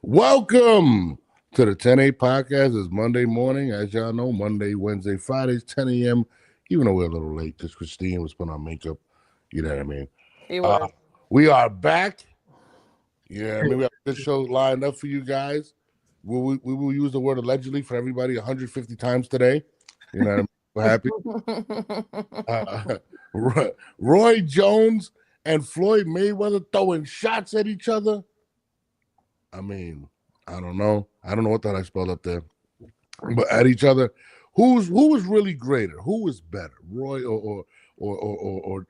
Welcome to the 10-8 podcast. It's Monday morning. As y'all know, Monday, Wednesday, Fridays, 10 a.m. Even though we're a little late because Christine was putting on makeup. You know what I mean? He was. We are back. Yeah, I mean, we have this show lined up for you guys. We will use the word allegedly for everybody 150 times today. You know what I mean? We're happy. Roy Jones and Floyd Mayweather throwing shots at each other. I mean, I don't know. I don't know what that I spelled up there. But at each other, who was really greater? Who was better, Roy or Floyd?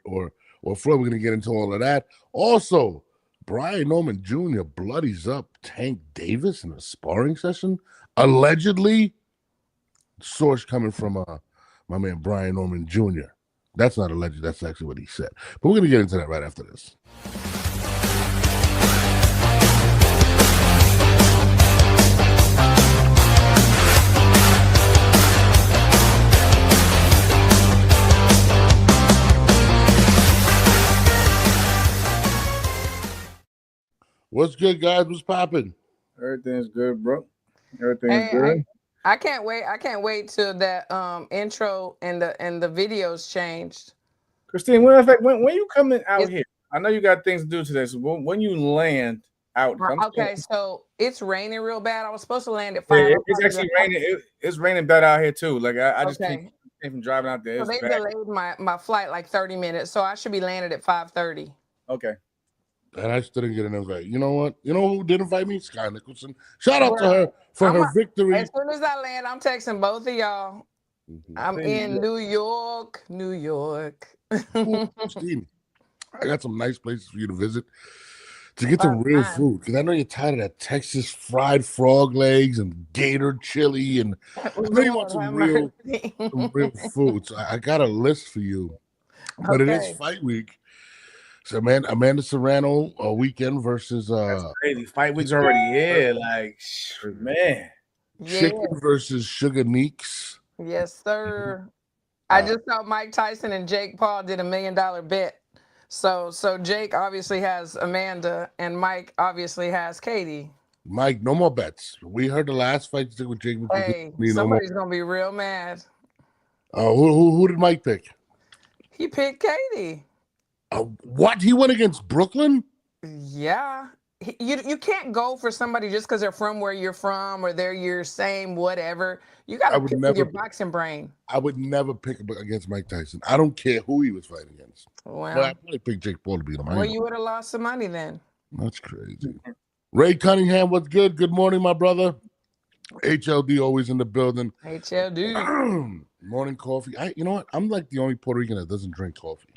We're gonna get into all of that. Also, Brian Norman Jr. bloodies up Tank Davis in a sparring session. Allegedly, source coming from my man Brian Norman Jr. That's not alleged. That's actually what he said. But we're gonna get into that right after this. What's good, guys? What's popping? Everything's good, bro. Everything's good. I can't wait. I can't wait till that intro and the videos changed. Christine, when you coming out here? I know you got things to do today. So when you land out, okay. So it's raining real bad. I was supposed to land at 5. Yeah, it's actually raining. It's raining bad out here too. Like I just came from driving out there. So they delayed my flight like 30 minutes. So I should be landed at 5:30. Okay. And I still didn't get an invite. You know what? You know who did invite me? Sky Nicholson. Shout out to her for her victory. As soon as I land, I'm texting both of y'all. I'm in New York. Steve, I got some nice places for you to visit to get some real food. Because I know you're tired of that Texas fried frog legs and gator chili. And I know you want some real food. So I got a list for you. But it is fight week. So, Amanda Serrano weekend versus That's crazy. Fight week's already here. Like, man. Chicken versus Sugar Neeks. Yes, sir. I just saw Mike Tyson and Jake Paul did $1 million bet. So Jake obviously has Amanda and Mike obviously has Katie. Mike, no more bets. We heard the last fight with Jake. Hey, somebody's gonna be real mad. Who did Mike pick? He picked Katie. What? He went against Brooklyn? Yeah. You can't go for somebody just because they're from where you're from or they're your same whatever. You got to pick with your boxing brain. I would never pick against Mike Tyson. I don't care who he was fighting against. Well, but I'd probably pick Jake Paul to beat him. Well, you would have lost some money then. That's crazy. Ray Cunningham, what's good? Good morning, my brother. HLD always in the building. HLD. Morning coffee. You know what? I'm like the only Puerto Rican that doesn't drink coffee.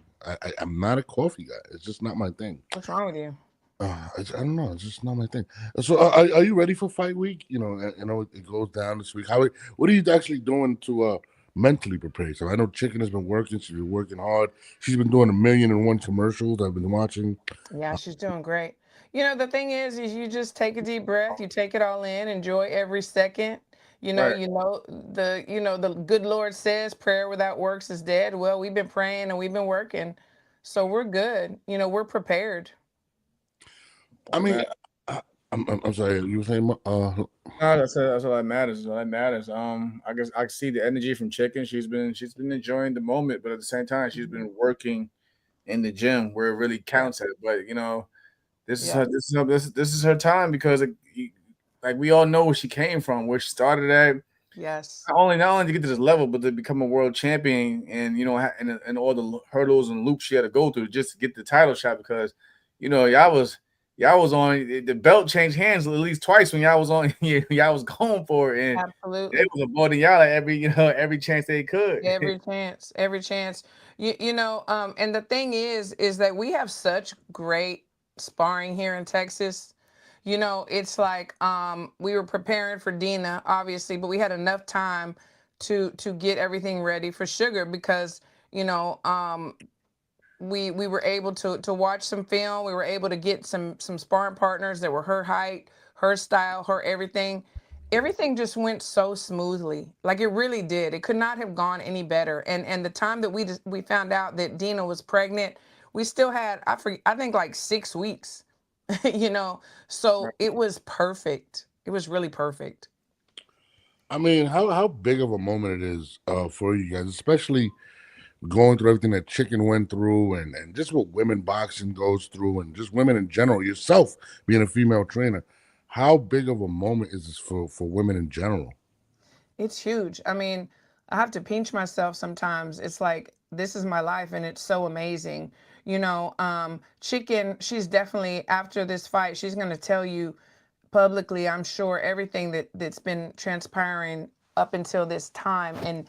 I'm not a coffee guy. It's just not my thing. What's wrong with you? I don't know. It's just not my thing. So, are you ready for fight week? You know, it goes down this week. What are you actually doing to mentally prepare yourself? I know Chicken has been working. She's been working hard. She's been doing 1,000,001 commercials I've been watching. Yeah, she's doing great. You know, the thing is you just take a deep breath. You take it all in. Enjoy every second. You know, the good Lord says prayer without works is dead. Well, we've been praying and we've been working, so we're good. You know, we're prepared. I mean, I'm sorry. You were saying? No, that's all that matters. All that matters. I guess I see the energy from Chicken. She's been enjoying the moment, but at the same time, she's been working in the gym where it really counts at. But you know, this is her time because like we all know where she came from, where she started at. Yes. Not only to get to this level, but to become a world champion, and you know, and all the hurdles and loops she had to go through just to get the title shot. Because you know, y'all was on the belt changed hands at least twice when y'all was on. Y'all was going for it, and absolutely it was avoiding y'all at every chance they could. Every chance. You know, and the thing is that we have such great sparring here in Texas. You know, it's like we were preparing for Dina, obviously, but we had enough time to get everything ready for Sugar because, you know, we were able to watch some film. We were able to get some sparring partners that were her height, her style, her everything. Everything just went so smoothly. Like it really did. It could not have gone any better. And the time that we found out that Dina was pregnant, we still had I think like 6 weeks. you know. So it was perfect. It was really perfect. I mean, how big of a moment it is for you guys, especially going through everything that Chicken went through, and just what women boxing goes through, and just women in general. Yourself being a female trainer, how big of a moment is this for women in general? It's huge. I mean, I have to pinch myself sometimes. It's like this is my life and it's so amazing. Chicken, she's definitely after this fight, she's going to tell you publicly, I'm sure, everything that's been transpiring up until this time. And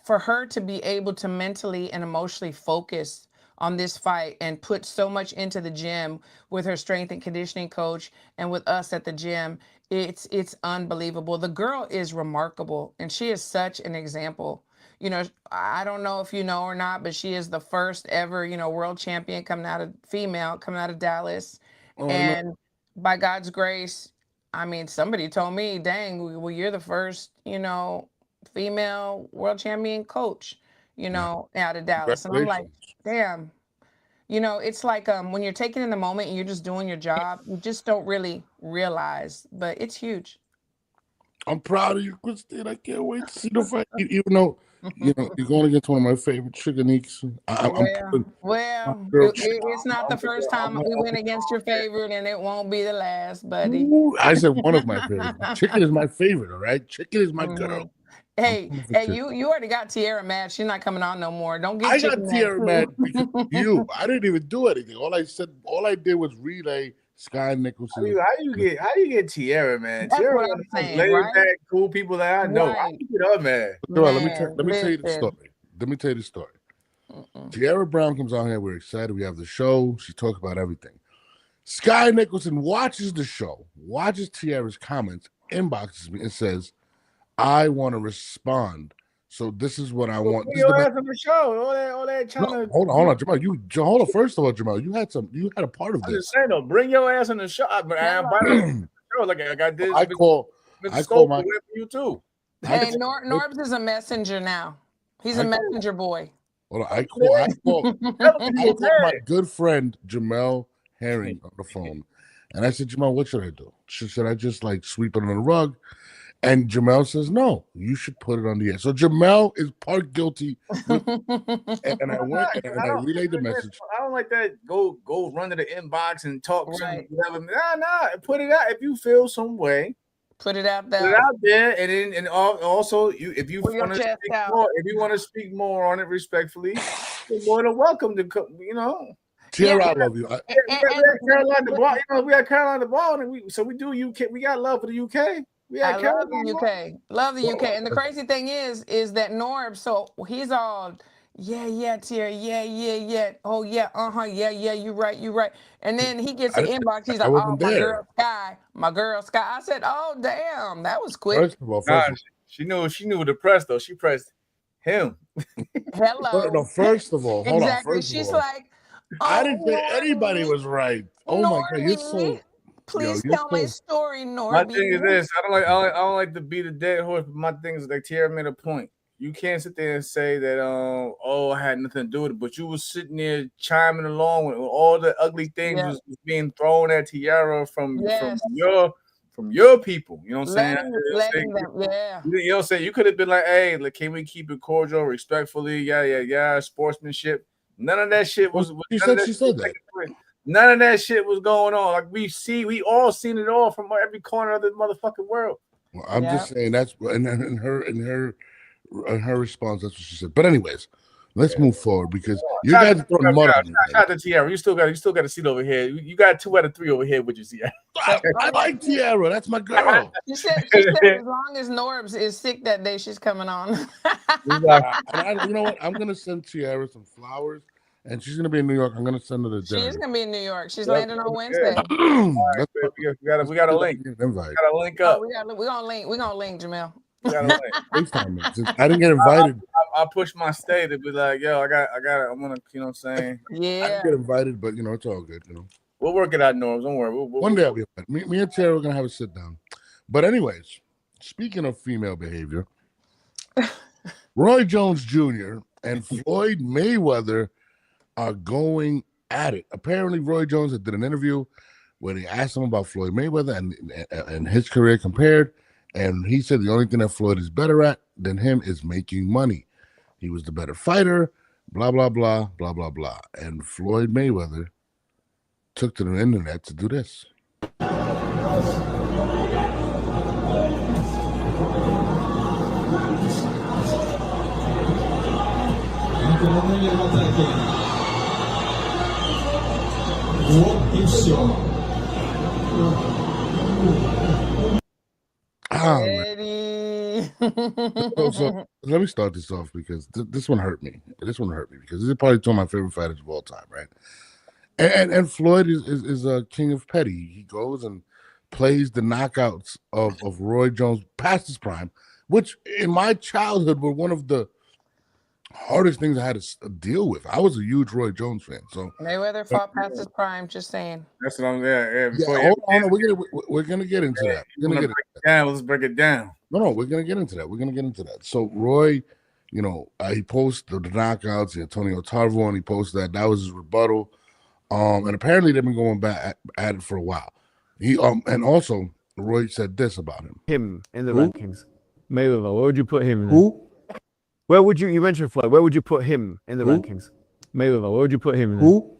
for her to be able to mentally and emotionally focus on this fight and put so much into the gym with her strength and conditioning coach and with us at the gym, it's unbelievable. The girl is remarkable and she is such an example. I don't know if you know or not, but she is the first ever, world champion coming out of Dallas. Oh, I know. And by God's grace, I mean, somebody told me, dang, well, you're the first, female world champion coach, out of Dallas. And I'm like, Congratulations. damn, it's like when you're taking in the moment and you're just doing your job, you just don't really realize, but it's huge. I'm proud of you, Christine. I can't wait to see the fight. Even though you're going against one of my favorite chickeniques. I'm putting my girl It's not the first time we went against your favorite, and it won't be the last, buddy. Ooh, I said one of my favorites. Chicken is my favorite. All right, Chicken is my girl. Hey, you already got Tierra mad. She's not coming on no more. Don't get I Chicken got Tierra mad because of you. I didn't even do anything. All I did was relay Sky Nicholson. How do you get Tierra, man? That's Tierra what I'm saying, laid right? back, cool people that I know. How Right. do you get her, man? Well, let me tell you the story. Let me tell you the story. Tierra Brown comes on here. We're excited. We have the show. She talks about everything. Sky Nicholson watches the show, watches Tierra's comments, inboxes me, and says, I want to respond. So this is what I want. Put your ass on the show. All that trying to hold on, Jamal. Hold on. First of all, Jamal, you had a part of this. I'm just saying though, bring your ass on the show. But I show like I got this. I call my you too. Hey, Norbs is a messenger now. He's a messenger boy. Hold on, I call my good friend Jamel Herring on the phone, and I said, Jamel, what should I do? Should I just like sweep it under the rug? And Jamel says, no, you should put it on the air. So Jamel is part guilty. And I went and I relayed the message. I don't like that. Go run to the inbox and talk some whatever. Nah. Put it out if you feel some way. Put it out there. Put it out there, and also if you want to speak more on it respectfully, you're more than welcome to come. Tierra, I love you. We got Carolina Ball, and we do UK. We got love for the UK. I love the UK. Love the UK. And the crazy thing is that Norb, so he's all, yeah, Tierra, yeah. Oh, yeah, yeah, you're right. And then he gets an inbox. He's like, oh, my girl, Sky. I said, oh, damn, that was quick. First of all, she knew the press, though. She pressed him. Hello. No, first of all, hold exactly. on. She's like, I didn't say anybody was right. Oh, my God, you're so... Please tell my story, Norby. My thing is this: I don't like to beat a dead horse, but my thing is like Tierra made a point. You can't sit there and say that I had nothing to do with it, but you was sitting there chiming along with all the ugly things was being thrown at Tierra from your people. You know what I'm saying? You know what I'm saying? You could have been like, hey, can we keep it cordial, respectfully? Yeah, sportsmanship. None of that shit was. She said that. None of that shit was going on. Like we all seen it all from every corner of the motherfucking world. Well, I'm just saying that's in her response. That's what she said. But anyways, let's move forward because you guys are throwing mud on me. Shout out to Tierra. You still got a seat over here. You got 2 out of 3 over here with you, Tierra. I like Tierra. That's my girl. She said as long as Norbs is sick that day, she's coming on. You know what? I'm gonna send Tierra some flowers. And she's gonna be in New York. I'm gonna send her to dinner. She's gonna be in New York. She's landing on Wednesday. Right, we got a link. We got to link up. We're gonna link, Jamel. We got a link. I didn't get invited. I pushed my stay to be like, yo, I got it. I'm gonna, you know what I'm saying? Yeah. I didn't get invited, but it's all good. We'll work it out, Norms. Don't worry. One day I'll be invited. Me and Tara are gonna have a sit down. But anyways, speaking of female behavior, Roy Jones Jr. and Floyd Mayweather are going at it. Apparently, Roy Jones did an interview where they asked him about Floyd Mayweather and his career compared, and he said the only thing that Floyd is better at than him is making money. He was the better fighter, blah, blah, blah, blah, blah, blah. And Floyd Mayweather took to the internet to do this. So let me start this off because this one hurt me. This one hurt me because this is probably two of my favorite fighters of all time, right? And Floyd is a king of petty. He goes and plays the knockouts of Roy Jones past his prime, which in my childhood were one of the hardest things I had to deal with. I was a huge Roy Jones fan. So Mayweather fought past his prime. Just saying. That's what I'm there. Yeah, hold on, we're gonna get into that. We're gonna get it down. Let's break it down. No, we're gonna get into that. We're gonna get into that. So Roy, he posted the knockouts, the Antonio Tarver, and he posted that was his rebuttal. And apparently they've been going back at it for a while. He and also Roy said this about him. Him in the rankings. Mayweather, where would you put him in? Who? Where would you mentioned Floyd, where would you put him in the rankings? Mayweather, where would you put him in? Who?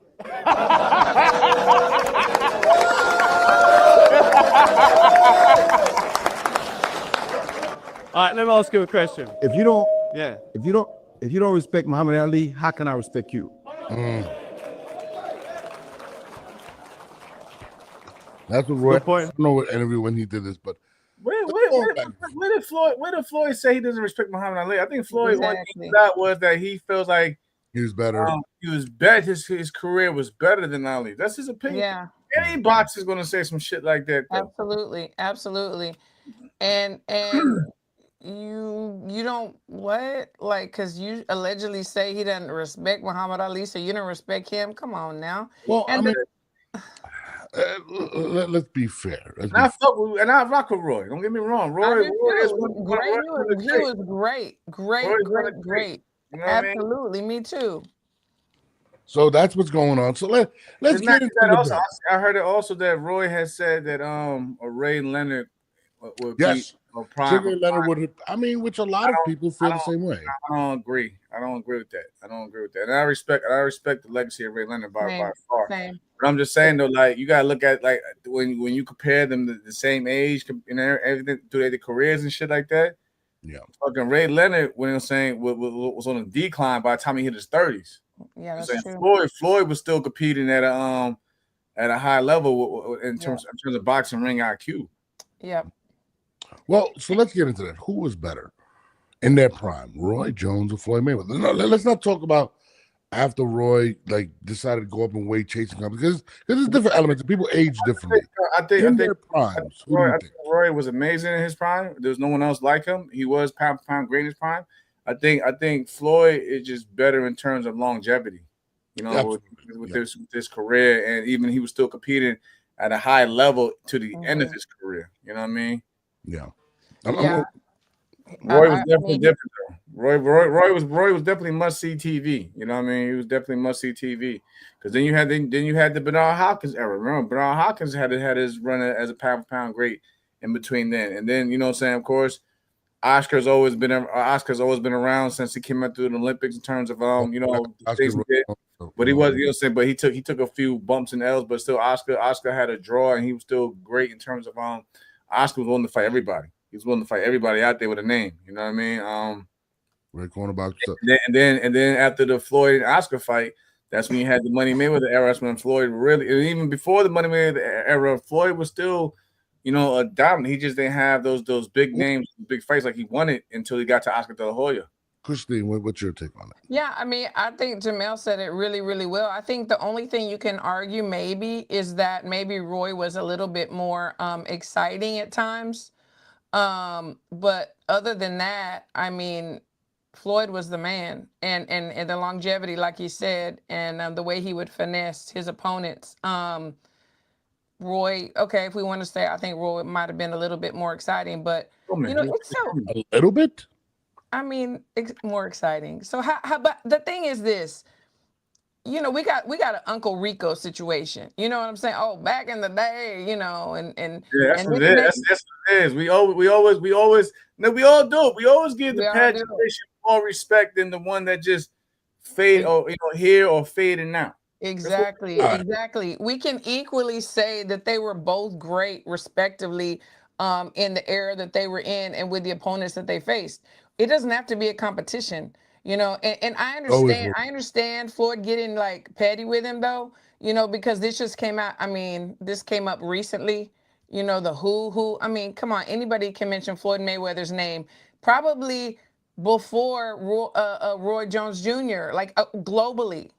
All right, let me ask you a question. If you don't respect Muhammad Ali, how can I respect you? That's what Roy. I don't know what interview when he did this, but where did Floyd say he doesn't respect Muhammad Ali? I think Floyd one thing that was that he feels like he was better. He was better. His career was better than Ali. That's his opinion. Yeah. Any boxer is going to say some shit like that. Though. Absolutely. And you don't because you allegedly say he doesn't respect Muhammad Ali, so you don't respect him. Come on now. Well, let's be fair. I rock with Roy. Don't get me wrong. Roy is great. He was great. Great. You know absolutely, me too. So that's what's going on. So let's get into that. Also, I heard it also that Roy has said that Ray Leonard would be a prime. Leonard would. I mean, which a lot of people feel the same way. I don't agree. I don't agree with that. And I respect the legacy of Ray Leonard by far. Same. But I'm just saying though, like you gotta look at like when you compare them to the same age and everything through their careers and shit like that. Yeah. Fucking Ray Leonard, when I'm saying was on a decline by the time he hit his 30s. Yeah, that's true. Floyd was still competing at a high level in terms of boxing ring IQ. Yep. Well, so let's get into that. Who was better in their prime, Roy Jones or Floyd Mayweather? No, let's not talk about after Roy decided to go up in weight chasing because there's different elements. People age differently. I think their primes. Roy was amazing in his prime. There's no one else like him. He was pound for pound great in his prime. I think Floyd is just better in terms of longevity. With this career, and even he was still competing at a high level to the end of his career. You know what I mean? Yeah. Roy was definitely different though. Roy was definitely must see TV. You know what I mean? He was definitely must see TV. Because then you had the Bernard Hopkins era. Remember, Bernard Hopkins had his run as a pound for pound great in between then. And then you know what I'm saying, of course, Oscar's always been around since he came out through the Olympics in terms of things he did. But he was, you know what I'm saying, but he took a few bumps and L's, but still Oscar had a draw and he was still great in terms of Oscar was willing to fight everybody. He was willing to fight everybody out there with a name. You know what I mean? Right, cornerback. And then after the Floyd and Oscar fight, that's when you had the Money Mayweather era. That's when Floyd really, and even before the Money Mayweather era, Floyd was still, a dominant. He just didn't have those big names, big fights like he wanted until he got to Oscar De La Hoya. Christine, what's your take on it? Yeah, I mean, I think Jamel said it really, really well. I think the only thing you can argue maybe is that maybe Roy was a little bit more exciting at times. But other than that, I mean, Floyd was the man, and the longevity, like he said, and the way he would finesse his opponents. Roy, okay, if we want to say, I think Roy might have been a little bit more exciting, but it's so a little bit. I mean, it's more exciting. So how? But the thing is this: you know, we got an Uncle Rico situation. You know what I'm saying? Oh, back in the day, you know, and Yeah, that's and what this it and is. that. That's what it is. We always. No, we all do it. We always give the We all past do. generation more respect than the one that just fade or here or fading now. Exactly, exactly. We can equally say that they were both great, respectively, in the era that they were in and with the opponents that they faced. It doesn't have to be a competition, you know. And I Always understand, will. I understand Floyd getting like petty with him though, you know, because this just came out. I mean, this came up recently. You know, the who. I mean, come on, anybody can mention Floyd Mayweather's name, probably before Roy Jones Jr. Like globally,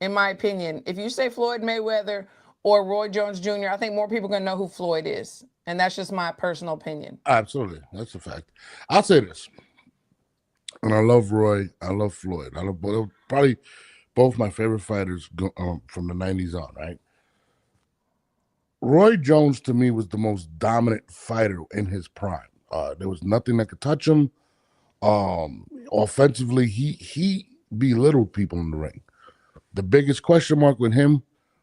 in my opinion. If you say Floyd Mayweather or Roy Jones Jr., I think more people are going to know who Floyd is. And that's just my personal opinion. Absolutely. That's a fact. I'll say this. And I love Roy. I love Floyd. I love both, probably both my favorite fighters from the 90s on, right? Roy Jones, to me, was the most dominant fighter in his prime. There was nothing that could touch him. Offensively, he belittled people in the ring. The biggest question mark with him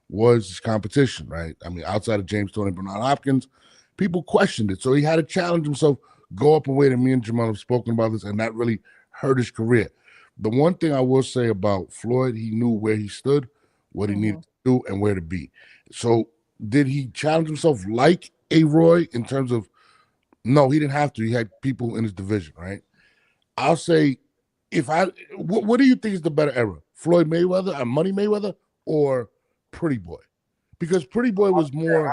was his competition, right? I mean, outside of James Tony Bernard Hopkins, people questioned it. So he had to challenge himself, go up and wait. And me and Jamel have spoken about this, and that really hurt his career. The one thing I will say about Floyd, he knew where he stood, what he needed to do, and where to be. So did he challenge himself like a Roy in terms of, no, he didn't have to. He had people in his division, right? I'll say, what do you think is the better era? Floyd Mayweather and Money Mayweather or Pretty Boy? Because Pretty Boy was more.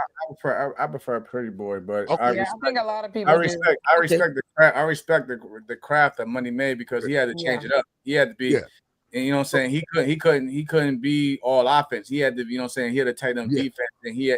I prefer Pretty Boy, but Okay. I think a lot of people I respect the craft. I respect the craft that Money made because he had to change it up. He had to be, and you know what I'm saying. He couldn't be all offense. He had to, you know what I'm saying. He had to tighten up defense, and he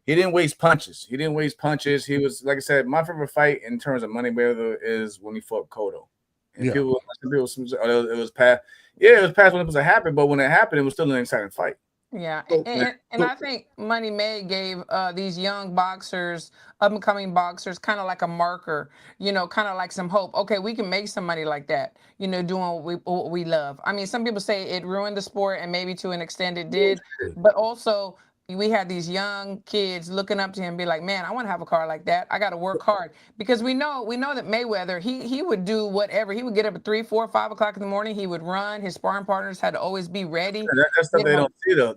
didn't waste punches. He was, like I said, my favorite fight in terms of Money Mayweather is when he fought Cotto. And people it was past. Yeah, it was past when it was happen, but when it happened, it was still an exciting fight. Yeah, and I think Money May gave these young boxers, up and coming boxers, kind of like a marker, you know, kind of like some hope. Okay, we can make some money like that, you know, doing what we love. I mean, some people say it ruined the sport, and maybe to an extent it did, but also we had these young kids looking up to him, be like, man, I want to have a car like that. I got to work hard, because we know that Mayweather, he would do whatever. He would get up at 3, 4, 5 o'clock in the morning. He would run. His sparring partners had to always be ready. That's stuff they don't see though.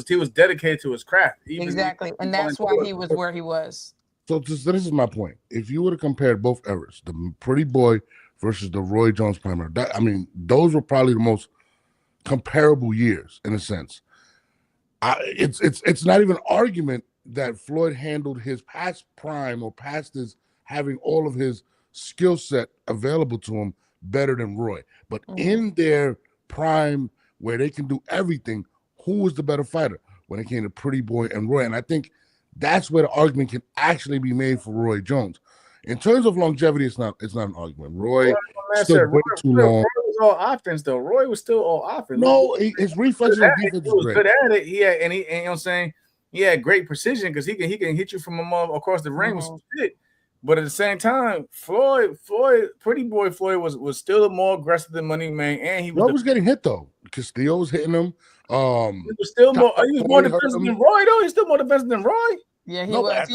He was dedicated to his craft. Exactly, and that's why he was where he was. So this is my point. If you would have compared both eras, the Pretty Boy versus the Roy Jones prime era, I mean, those were probably the most comparable years in a sense. It's not even an argument that Floyd handled his past prime or past his having all of his skill set available to him better than Roy. But in their prime where they can do everything, who was the better fighter when it came to Pretty Boy and Roy? And I think that's where the argument can actually be made for Roy Jones. In terms of longevity, it's not an argument. Roy stood way too long. Roy was all offense though. Roy was still all offense. No, his reflexes on defense was good at it. And you know what I'm saying, he had great precision because he can hit you from across the ring with some shit. But at the same time, Pretty Boy Floyd was still more aggressive than Money Man, and he was getting hit though. Castillo was hitting him. He was still more. He was more defensive than Roy though. He's still more defensive than Roy. Yeah, he was. Look at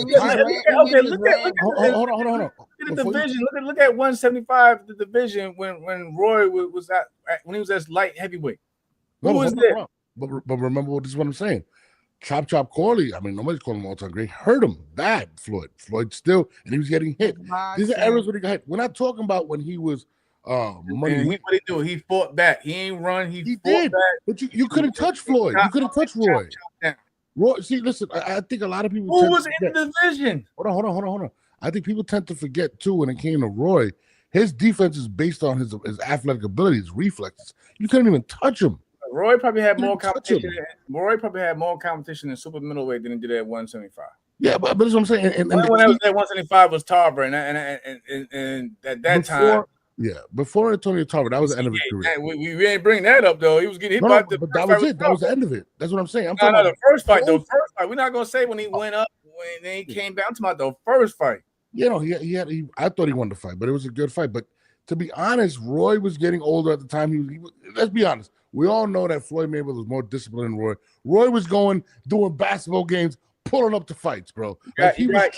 the division. Look at 175. The division when Roy was when he was as light heavyweight. Who was there? But remember this is what I'm saying. Chop Corley. I mean, nobody's calling him all-time great. Hurt him bad. Floyd still, and he was getting hit. These are errors when he got hit. We're not talking about when he was money. What he do? He fought back. He ain't run. He did. Back. But you couldn't touch Floyd. You couldn't touch Roy. Roy, see, listen, I think a lot of people. Who was in the division? Hold on. I think people tend to forget too when it came to Roy. His defense is based on his athletic abilities, reflexes. You couldn't even touch him. Roy probably had more competition. Roy probably had more competition in super middleweight than he did at 175. Yeah, but that's what I'm saying. And when I was at 175 was Tarver, and at that time. Yeah, before Antonio Tarver, that was the end of his career. We ain't bring that up though. He was getting hit but that was it. That was the end of it. That's what I'm saying. I'm talking about the first fight. The first fight. We're not gonna say when he went up, when he came down. To the first fight. You know, I thought he won the fight, but it was a good fight. But to be honest, Roy was getting older at the time. He let's be honest. We all know that Floyd Mayweather was more disciplined than Roy. Roy was doing basketball games, pulling up to fights, bro. You got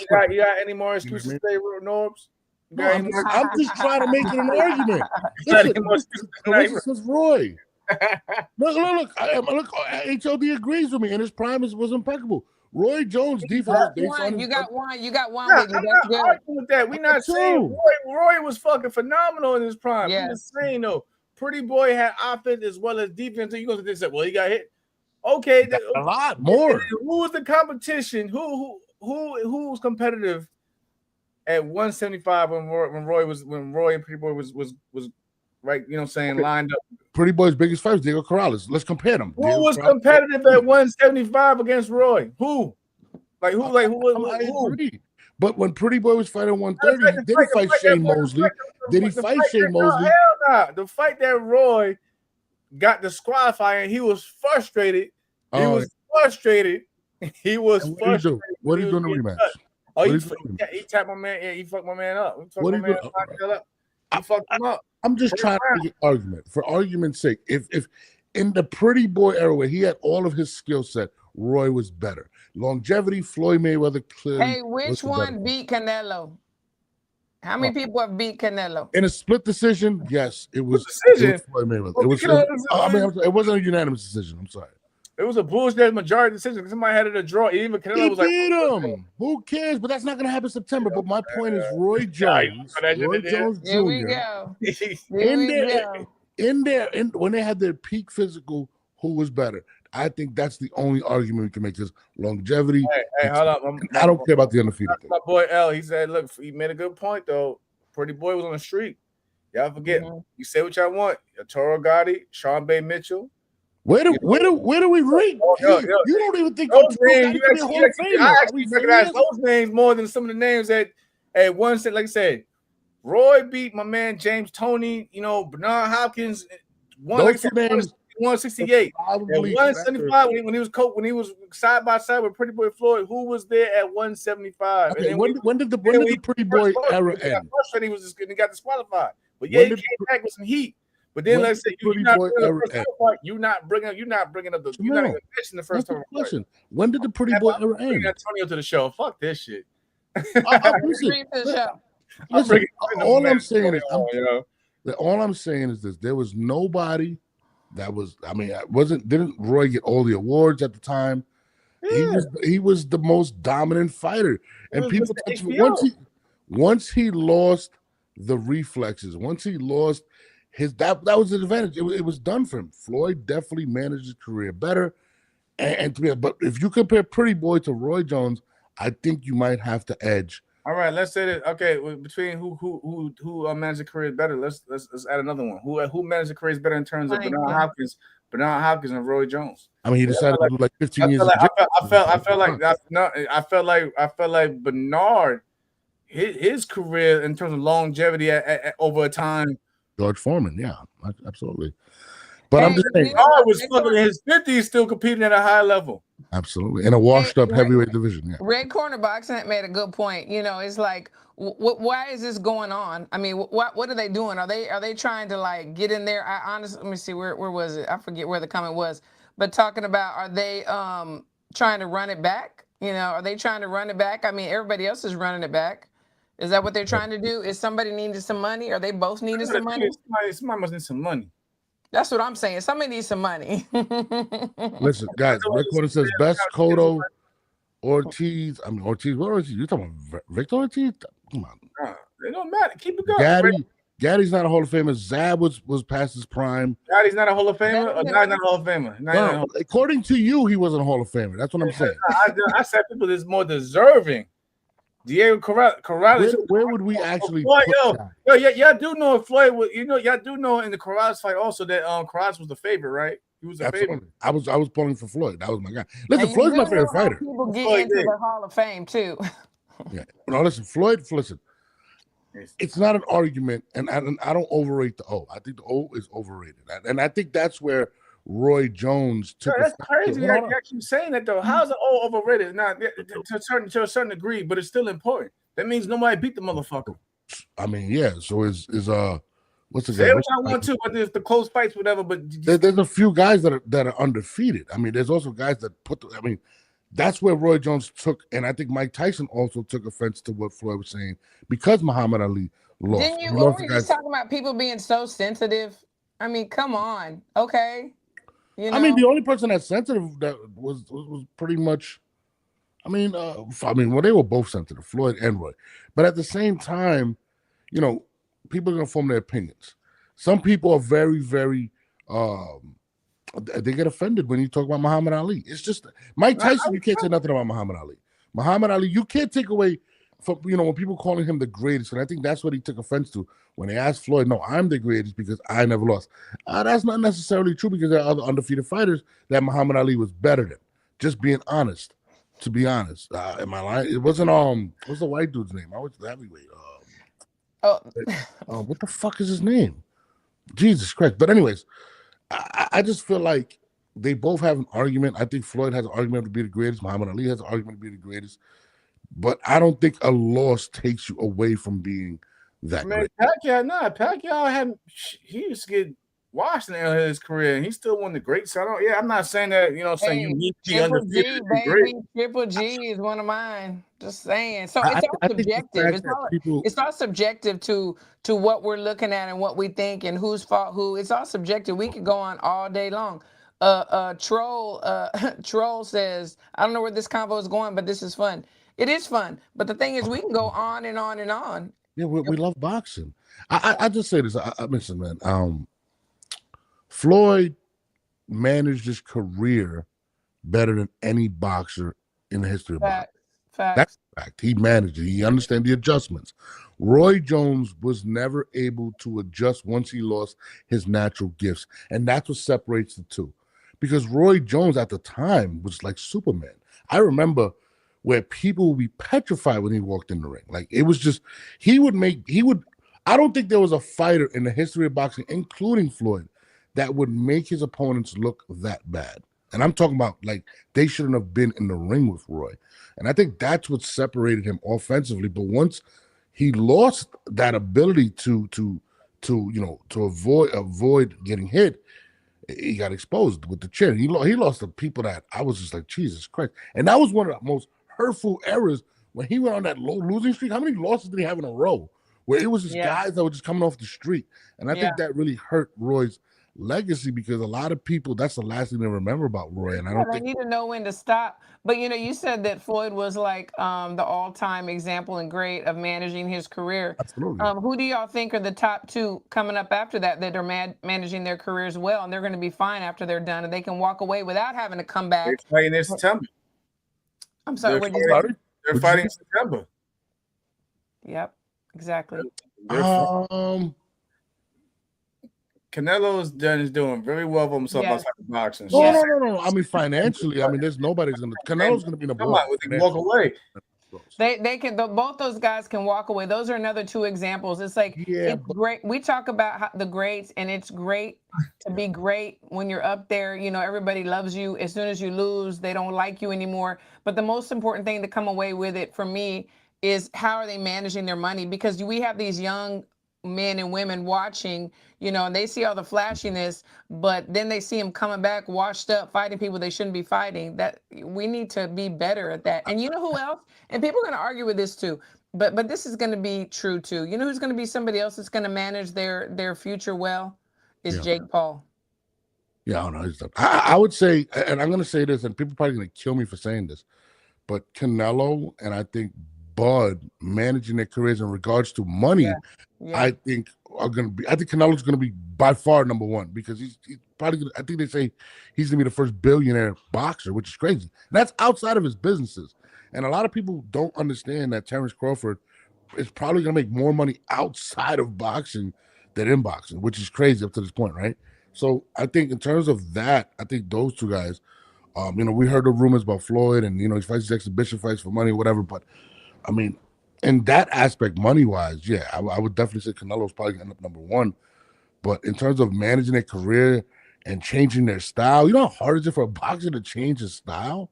any more excuses today, Norbs? No, I'm just trying to make it an argument. Listen, since Roy. Look, HOD agrees with me, and his prime was impeccable. Roy Jones' defense. You got one. I'm not arguing with that. We're not saying Roy was fucking phenomenal in his prime. We're just saying though, Pretty Boy had offense as well as defense. So you gonna say, well, he got hit. Okay, a lot more. Who was the competition? Who was competitive at 175 when Roy and Pretty Boy was right? You know what I'm saying, lined up. Pretty Boy's biggest fight was Diego Corrales. Let's compare them. Who was competitive at 175 against Roy? Who? Who? Agree. But when Pretty Boy was fighting 130, did he fight Shane Mosley? Did he fight Shane Mosley? Hell no. The fight that Roy got disqualified and he was frustrated. He was frustrated. What are you doing in the rematch? Oh, he tapped my man. Yeah, he fucked my man up. He fucked him up. I'm just trying to make an argument. For argument's sake, if in the Pretty Boy era where he had all of his skill set, Roy was better. Longevity, Floyd Mayweather clearly. Hey, which one beat Canelo? How many people have beat Canelo? In a split decision, yes, it was Floyd Mayweather. It wasn't a unanimous decision. I'm sorry. It was a bullshit majority decision. Somebody had it a draw. Even Canelo was like, beat him. Who cares? But that's not going to happen in September. But my point is, Roy Jones Jr. Here we go. When they had their peak physical, who was better? I think that's the only argument we can make. Is longevity. Hey, hold up. I don't care about the undefeated. My boy L. He said, "Look, he made a good point though. Pretty Boy was on the street. Y'all forget. You say what y'all want. Toro Gotti, Sean Bay Mitchell." Where do we rank? You don't even think those names. I actually recognize those names more than some of the names at one set. Like I said, Roy beat my man James Toney. You know, Bernard Hopkins. 168. At 175 when he was side by side with Pretty Boy Floyd. Who was there at 175? Okay, when did the Pretty Boy era end? He got disqualified. But yeah, he came back with some heat. But then let's say you're not bringing up the you're not even mentioning the first time. When did the Pretty Boy era end? Bring Antonio to the show. Fuck this shit. All I'm saying is this: there was nobody that was. I mean, didn't Roy get all the awards at the time? Yeah. He was the most dominant fighter, and people once he lost the reflexes, once he lost that was an advantage. It was done for him. Floyd definitely managed his career better, but if you compare Pretty Boy to Roy Jones, I think you might have to edge. All right, let's say that. Okay, between who managed the career better, let's add another one. Who managed the career better in terms of Bernard Hopkins and Roy Jones? I mean, he decided to do like 15 years. I felt like Bernard, his career in terms of longevity over time. George Foreman, yeah, absolutely. But I'm just saying, Bernard was fucking in his 50s, still competing at a high level. Absolutely, in a washed-up heavyweight division. Yeah. Red Corner Boxing made a good point. You know, it's like, why is this going on? I mean, what are they doing? Are they trying to like get in there? I honestly, let me see, where was it? I forget where the comment was. But talking about, are they trying to run it back? You know, are they trying to run it back? I mean, everybody else is running it back. Is that what they're trying to do? Is somebody needing some money? Are they both needing some money? Somebody must need some money. That's what I'm saying. Somebody needs some money. Listen, guys, Red Corner says best Cotto, Ortiz. I mean, Ortiz. What Ortiz? You talking about Victor Ortiz? Come on. It don't matter. Keep it going. Gaddy's not a Hall of Famer. Zab was past his prime. Gaddy's not a Hall of Famer? Or not a Hall of Famer? No, according to you, he wasn't a Hall of Famer. That's what I'm saying. I said people that's more deserving. Diego Corrales. Where would we actually Floyd, y'all do know if Floyd was, y'all do know in the Corrales fight also that Corrales was the favorite, right? He was the favorite. I was pulling for Floyd. That was my guy. Listen, Floyd's my favorite fighter. People get into the Hall of Fame too. Yeah. No, listen, Floyd, it's not an argument, and I don't overrate the O. I think the O is overrated. And I think that's where Roy Jones took. That's crazy. You're actually saying that though. How's it all overrated? Not to a certain degree, but it's still important. That means nobody beat the motherfucker. I mean, yeah. So is what's the Say guy? what y'all want to, but there's the close fights, whatever. But There's a few guys that are undefeated. I mean, there's also guys that that's where Roy Jones took, and I think Mike Tyson also took offense to what Floyd was saying because Muhammad Ali lost. Didn't you? Were we just talking about people being so sensitive? I mean, come on. Okay. You know? I mean, the only person that's sensitive that was pretty much, well, they were both sensitive, Floyd and Roy. But at the same time, you know, people are going to form their opinions. Some people are very, very, they get offended when you talk about Muhammad Ali. It's just, Mike Tyson, you can't say nothing about Muhammad Ali. Muhammad Ali, you can't take away from, when people calling him the greatest. And I think that's what he took offense to. When they asked Floyd, no, I'm the greatest because I never lost. That's not necessarily true because there are other undefeated fighters that Muhammad Ali was better than. Just being honest. To be honest, am I lying? It wasn't what's the white dude's name? I was the heavyweight. What the fuck is his name? Jesus Christ! But anyways, I just feel like they both have an argument. I think Floyd has an argument to be the greatest. Muhammad Ali has an argument to be the greatest. But I don't think a loss takes you away from being that great. Pacquiao he used to get washed in the end of his career, and he still won the greats. I'm not saying that, saying you need to be undefeated. Triple G is one of mine. Just saying. So it's all subjective. It's all subjective to what we're looking at and what we think and who's fought who. It's all subjective. We could go on all day long. Troll says, I don't know where this convo is going, but this is fun. It is fun. But the thing is, we can go on and on and on. Yeah, we love boxing. I just say this. I mentioned, man. Floyd managed his career better than any boxer in the history of boxing. That's a fact. He managed it. He understands the adjustments. Roy Jones was never able to adjust once he lost his natural gifts. And that's what separates the two. Because Roy Jones at the time was like Superman. I remember where people would be petrified when he walked in the ring. Like, it was just, I don't think there was a fighter in the history of boxing, including Floyd, that would make his opponents look that bad. And I'm talking about, like, they shouldn't have been in the ring with Roy. And I think that's what separated him offensively. But once he lost that ability to avoid getting hit, he got exposed with the chin. He lost to people that I was just like, Jesus Christ. And that was one of the most hurtful errors when he went on that low losing streak. How many losses did he have in a row? Where it was just guys that were just coming off the street. And I think that really hurt Roy's legacy because a lot of people, that's the last thing they remember about Roy. And I don't think they need to know when to stop. But you said that Floyd was like the all-time example and great of managing his career. Absolutely. Who do y'all think are the top two coming up after that are managing their careers well, and they're going to be fine after they're done, and they can walk away without having to come back? They're fighting in September. I'm sorry. They're fighting in September. Yep, exactly. Canelo's is doing very well for himself outside of boxing. No. I mean, financially, there's nobody's gonna. Canelo's gonna be in the ball. They can walk away. They can. Both those guys can walk away. Those are another two examples. It's like it's great. We talk about the greats, and it's great to be great when you're up there. Everybody loves you. As soon as you lose, they don't like you anymore. But the most important thing to come away with it for me is how are they managing their money? Because we have these young men and women watching, and they see all the flashiness, but then they see them coming back washed up, fighting people they shouldn't be fighting. That we need to be better at that. And you know who else? And people are going to argue with this too, but this is going to be true too. You know who's going to be somebody else that's going to manage their future well? Is Jake Paul. Yeah, I don't know. I would say, and I'm going to say this, and people are probably going to kill me for saying this, but Canelo and I think Bud managing their careers in regards to money, I think Canelo's going to be by far number one because he's probably I think they say he's going to be the first billionaire boxer, which is crazy. And that's outside of his businesses. And a lot of people don't understand that Terrence Crawford is probably going to make more money outside of boxing than in boxing, which is crazy up to this point, right? So I think in terms of that, I think those two guys, we heard the rumors about Floyd and, he fights his exhibition fights for money or whatever, but I mean, in that aspect, money-wise, I would definitely say Canelo's probably going to end up number one. But in terms of managing their career and changing their style, you know how hard is it for a boxer to change his style?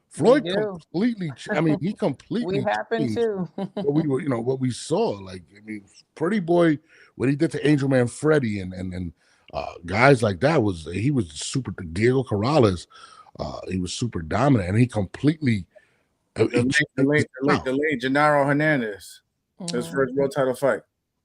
Floyd completely. I mean, he completely. We happened too. What we were, what we saw. Like, I mean, Pretty Boy, what he did to Angel Man Freddy and guys like that he was super. Diego Corrales, he was super dominant, and he completely. The late Gennaro Hernandez, his first world title fight.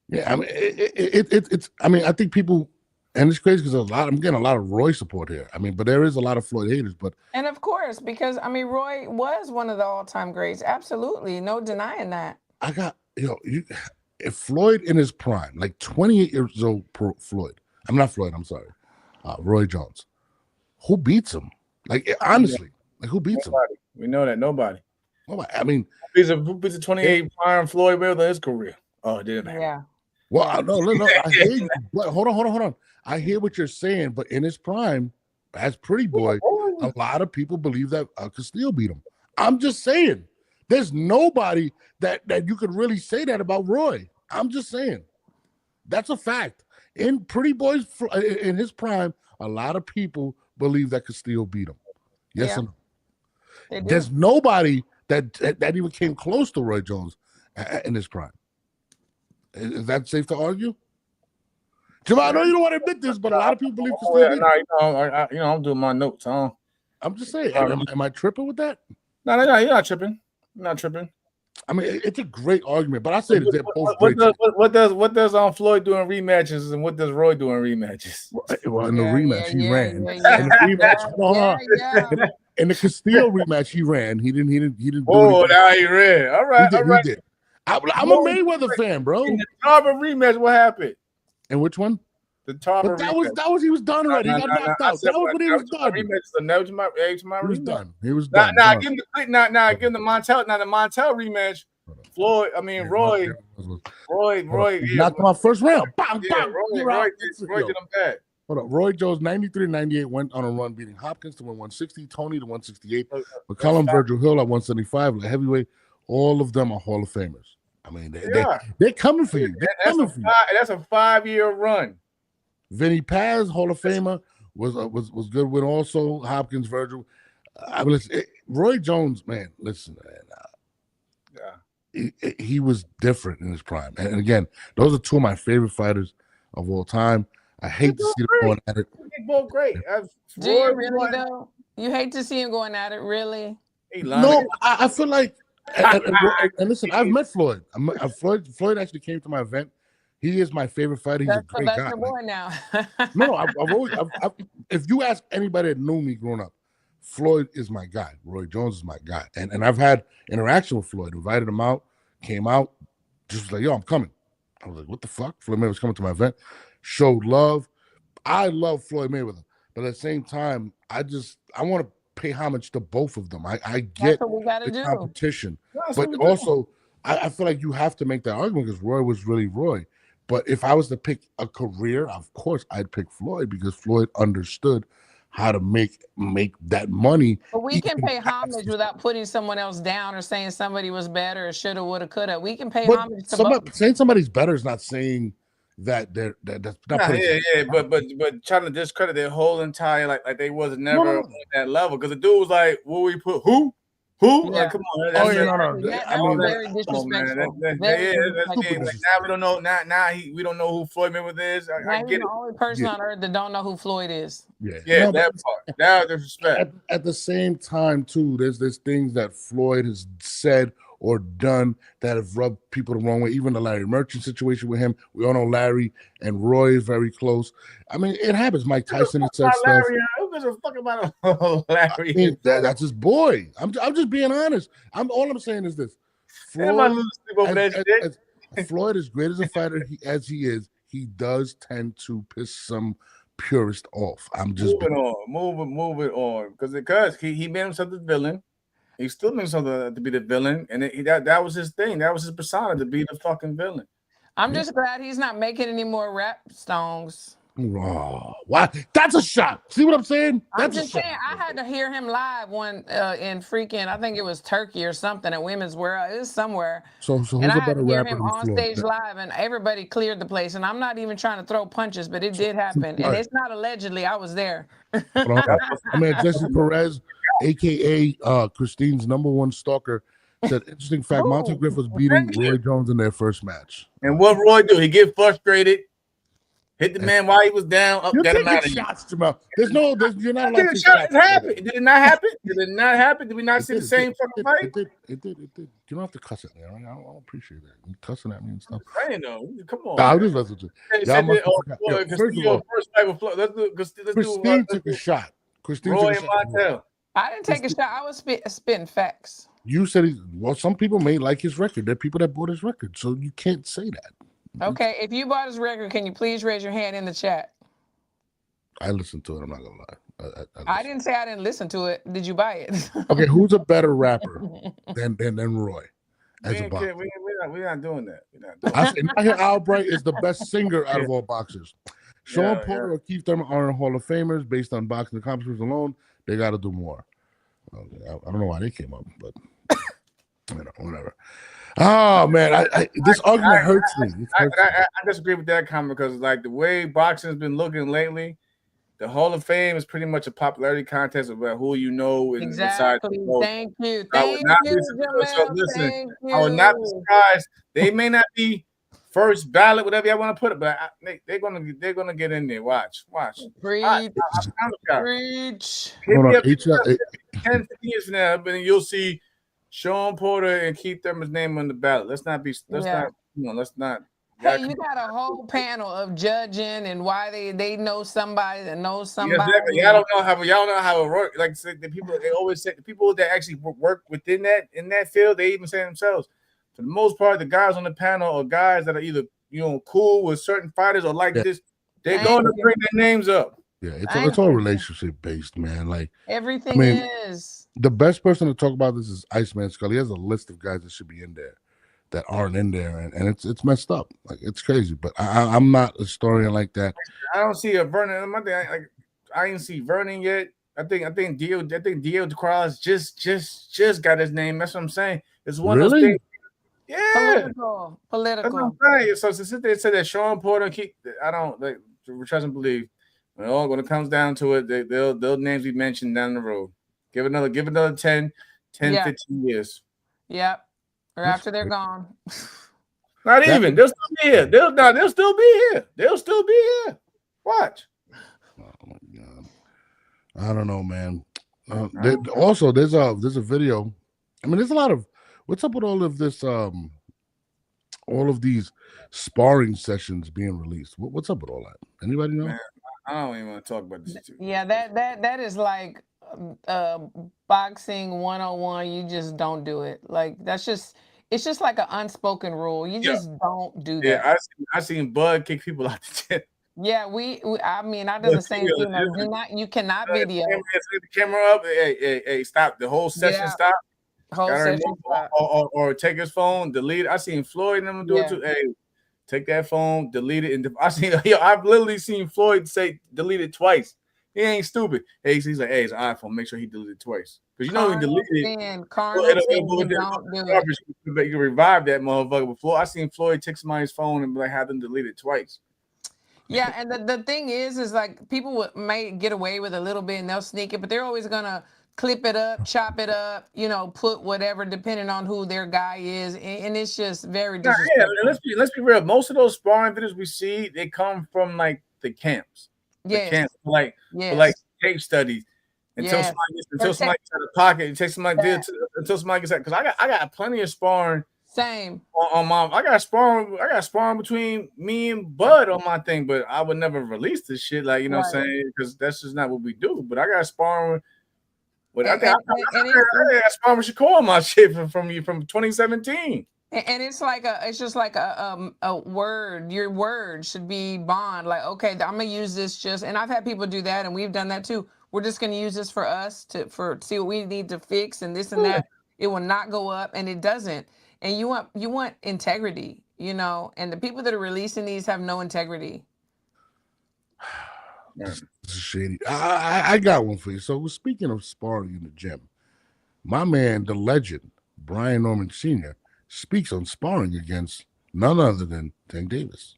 Yeah, I mean, it's. I mean, I think people, and it's crazy because I'm getting a lot of Roy support here. I mean, but there is a lot of Floyd haters. But and of course, because I mean, Roy was one of the all-time greats. Absolutely, no denying that. I got if Floyd in his prime, like 28 years old, Floyd. I'm not Floyd. I'm sorry, Roy Jones. Who beats him? Like honestly, like who beats him? We know that nobody. I mean, who beats a 28 prime Floyd Mayweather in his career? Oh, it didn't matter. Yeah. Well, no. I hear you. But hold on. I hear what you're saying, but in his prime, as Pretty Boy, a lot of people believe that Castillo beat him. I'm just saying, there's nobody that you could really say that about Roy. I'm just saying, that's a fact. In Pretty Boy's in his prime, a lot of people believe that Castillo beat him. Yes or no? There's nobody that even came close to Roy Jones in his prime. Is that safe to argue? Jamal, I know you don't want to admit this, but a lot of people believe Castillo. I'm doing my notes. I'm just saying. Am I tripping with that? No, you're not tripping. You're not tripping. I mean, it's a great argument, but I say that they're both great. What does Floyd do in rematches, and what does Roy do in rematches? Well, in the rematch, he ran. In the rematch, in the Castillo rematch, he ran. He didn't. Oh, now he ran. All right, all right. He did. I'm a Mayweather fan, bro. In the Tarver rematch, what happened? And which one? The Tarver rematch. That was he was done already. He got knocked out. That was when he was done. He was done. He was done. Now give him the Montel. Now the Montel rematch. Roy. Knocked him out first round. Roy did him bad. Hold on. Roy Jones, 93-98, went on a run, beating Hopkins to win 160, Tony to 168, McCollum, Virgil Hill at 175, like heavyweight. All of them are Hall of Famers. I mean, they're coming for you. That's a 5-year run. Vinny Paz, Hall of Famer, was good with also Hopkins, Virgil. Roy Jones, man, listen, man. He was different in his prime. And again, those are two of my favorite fighters of all time. I hate to see them going at it. They're both great. Do you really, though? You hate to see him going at it, really? No, I feel like, and listen, I've met Floyd. Floyd actually came to my event. He is my favorite fighter. He's a great guy. That's your boy now. No, I've always. If you ask anybody that knew me growing up, Floyd is my guy. Roy Jones is my guy, and I've had interaction with Floyd. Invited him out, came out, just was like, "Yo, I'm coming." I was like, "What the fuck?" Floyd Mayweather's coming to my event. Showed love. I love Floyd Mayweather, but at the same time, I want to pay homage to both of them. I get the competition, but also I feel like you have to make that argument because Roy was really Roy. But if I was to pick a career, of course I'd pick Floyd because Floyd understood how to make that money. But we can pay homage without putting someone else down or saying somebody was better or shoulda, woulda, coulda. We can pay homage to both. Saying somebody's better is not saying that that's not. But trying to discredit their whole entire like they was never at that level because the dude was like, "Will we put who?" Yeah. Like, come on. That was very disrespectful. Now we don't know. Now we don't know who Floyd Mayweather is. I get the only person on earth that don't know who Floyd is. Yeah, that part. Now disrespect. At the same time, too, there's things that Floyd has said or done that have rubbed people the wrong way. Even the Larry Merchant situation with him. We all know Larry and Roy is very close. I mean, it happens. Mike Tyson has said stuff. Who gives a fuck about Larry? I mean, that's his boy. I'm just being honest. All I'm saying is this. Floyd, Floyd, as great as a fighter as he is, he does tend to piss some purist off. I'm just move it on. Because he made himself the villain. He still makes something to be the villain, and that was his thing. That was his persona, to be the fucking villain. I'm just glad he's not making any more rap songs. Oh, why? That's a shot. See what I'm saying? I'm just saying. I had to hear him live in freaking, I think it was Turkey or something at Women's World. It was somewhere. So who's and a better rapper him on stage live, and everybody cleared the place. And I'm not even trying to throw punches, but it did happen. And it's not allegedly. I was there. I mean, Jesse Perez aka Christine's #1 stalker, said, interesting fact, Monte Griff was beating Roy Jones in their first match. And what Roy do? He get frustrated, hit the man while he was down, up, get him out of here. Shots, Jamel. You're not allowed to take shots. It happened. Did it not happen? Did it not happen? Did we not see the same fucking fight? It did. You don't have to cuss at me. Right? I don't appreciate that. You cussing at me and stuff. I didn't know. Come on. I'll just listen to you. First of all, Christine took a shot. Christine Roy took a and shot. I didn't take a shot. I was spitting facts. You said some people may like his record. There are people that bought his record, so you can't say that. Okay, if you bought his record, can you please raise your hand in the chat? I listened to it. I'm not gonna lie. I didn't say I didn't listen to it. Did you buy it? Okay, who's a better rapper than Roy? As a boxer, we're not doing that. I say Mahir Albright is the best singer out of all boxers. Sean Porter or Keith Thurman are Hall of Famers based on boxing accomplishments alone. They got to do more. Okay, I don't know why they came up, but whatever. Oh man, this argument hurts me. I disagree with that comment because like the way boxing's been looking lately, the Hall of Fame is pretty much a popularity contest about who you know and exactly. Thank you. I would not be surprised. They may not be first ballot, whatever you want to put it, but they're gonna get in there. Watch. Preach. Hold on, 10, 15 years from now, but you'll see Sean Porter and Keith Thurman's name on the ballot. Let's not. Hey, you got a whole panel of judging and why they know somebody that knows somebody. Yeah, exactly. Y'all know how it works. Like the people, they always say the people that actually work within that field, they even say themselves. For the most part, the guys on the panel are guys that are either cool with certain fighters or like this. They're going to bring their names up. Yeah, it's all relationship based, man. Like everything is. The best person to talk about this is Iceman Skull. He has a list of guys that should be in there that aren't in there, and it's messed up. Like it's crazy. But I'm not a historian like that. I don't see a Vernon. I didn't see Vernon yet. I think Dio Cross just got his name. That's what I'm saying. It's one of those things. Yeah, political. So to sit there and say that Sean Porter I don't like trust and believe. When it comes down to it, they'll names we mentioned down the road. Give another 10, 15 years. Yep. Or after they're gone. Not even. They'll still be here. They'll still be here. They'll still be here. Watch. Oh my God. I don't know, man. Also, there's a video. I mean, there's a lot of what's up with all of this all of these sparring sessions being released. What's up with all that? Anybody know? Man, I don't even want to talk about this too. Yeah, that is like boxing 101. You just don't do it. Like it's just like an unspoken rule. You just don't do that. Yeah, I seen Bud kick people out the gym. Yeah, I mean, I do the same thing. You cannot video. The camera up. Hey, stop. The whole session stop. Whole session stop. Or take his phone, delete it. I seen Floyd and them do it too. Hey, take that phone, delete it. And I've literally seen Floyd say delete it twice. He ain't stupid. Hey, he's like, hey, it's an iPhone. Make sure he deleted it twice. Because he deleted it. You can revive that motherfucker before. I seen Floyd take somebody's phone and have them delete it twice. Yeah, and the thing is like people may get away with a little bit and they'll sneak it, but they're always gonna clip it up, chop it up, put whatever depending on who their guy is, and it's just very disrespectful. Yeah, let's be real. Most of those sparring videos we see, they come from like the camps. Yes. The camps, like case studies. Until somebody gets out of pocket, it takes somebody until somebody gets out. Because I got plenty of sparring. Same. On my, I got sparring between me and Bud on my thing, but I would never release this shit. Like what I'm saying, because that's just not what we do. But I got sparring. But I got sparring with Shakur on my shit from 2017. And it's just like a word. Your word should be bond. Like, okay, I'm gonna use this and I've had people do that, and we've done that too. We're just gonna use this for us to see what we need to fix and this and that. It will not go up, and it doesn't. And you want integrity, and the people that are releasing these have no integrity. This is shady. I got one for you. So speaking of sparring in the gym, my man, the legend, Brian Norman Sr., speaks on sparring against none other than Tank Davis.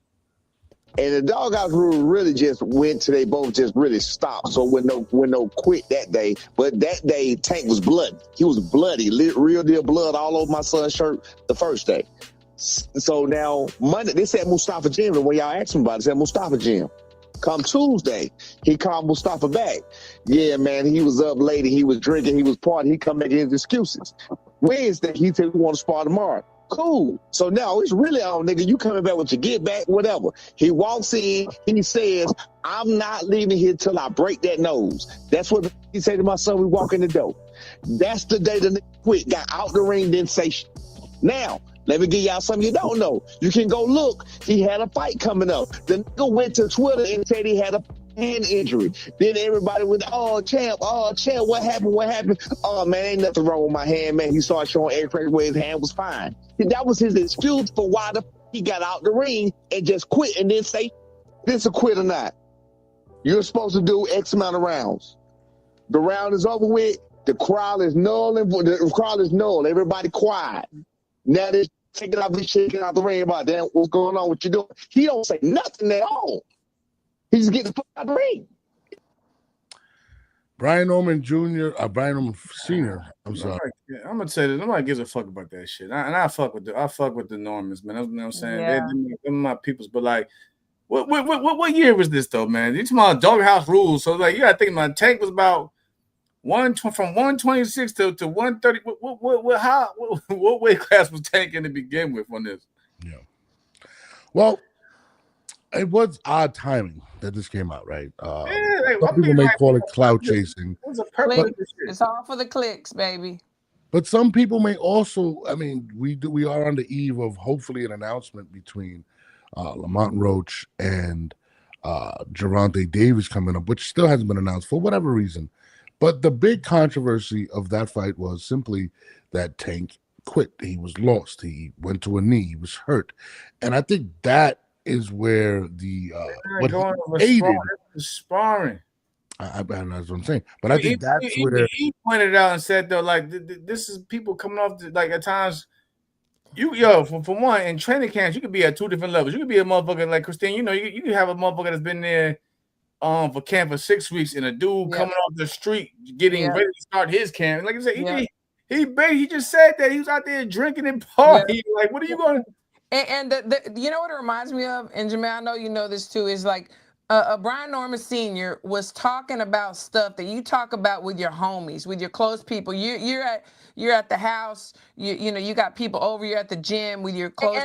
And the doghouse rule really just went to they both just really stopped. So when no quit that day, but that day Tank was bloody. He was bloody, real deal blood all over my son's shirt the first day. So now Monday they said Mustafa Jim, and when y'all asked him about it, they said Mustafa Jim. Come Tuesday, he called Mustafa back. Yeah, man, he was up late, he was drinking, he was partying, he come making his excuses. Wednesday, he said we want to spar tomorrow. Cool. So now it's really on, nigga. You coming back with your get back, whatever. He walks in, he says, I'm not leaving here till I break that nose. That's what he said to my son. We walk in the door. That's the day the nigga quit, got out the ring, didn't say shit. Now, let me give y'all something you don't know. You can go look. He had a fight coming up. The nigga went to Twitter and said he had a hand injury. Then everybody went, oh, champ, what happened? Oh, man, ain't nothing wrong with my hand, man. He started showing x-rays where his hand was fine. That was his excuse for why he got out the ring and just quit and then say, this a quit or not. You're supposed to do X amount of rounds. The round is over with. The crowd is null. Everybody quiet. Now they're taking out this shit, getting out the ring about that. What's going on? What you doing? He don't say nothing at all. He's getting the fuck out the ring. Brian Norman Jr., Brian Norman Sr. I'm sorry. I'm gonna say this. Nobody gives a fuck about that shit. I fuck with the Normans, man. You know what I'm saying? Yeah. They're my peoples, but like, what year was this though, man? These my doghouse rules. So like, you gotta think my Tank was about from 126 to 130. What weight class was Tank in to begin with on this? Yeah. Well, it was odd timing that this came out, right? Some people may call it clout chasing. It's all for the clicks, baby. But some people may also, I mean, we are on the eve of hopefully an announcement between Lamont Roach and Gervonta Davis coming up, which still hasn't been announced for whatever reason. But the big controversy of that fight was simply that Tank quit. He was lost. He went to a knee. He was hurt. And I think that is where the sparring. That's what I'm saying. But I think that's where he pointed out and said though, like this is people coming off like at times. For one, in training camps, you could be at two different levels. You could be a motherfucker like Christine. You know, you could have a motherfucker that's been there for camp for 6 weeks, and a dude coming off the street getting ready to start his camp. And like I said, he just said that he was out there drinking and partying. Like, what are you going to? And you know what it reminds me of, and Jamel, I know you know this too, is like Brian Norman Sr. was talking about stuff that you talk about with your homies, with your close people. You're at the house, you know, you got people over, you're at the gym with your close.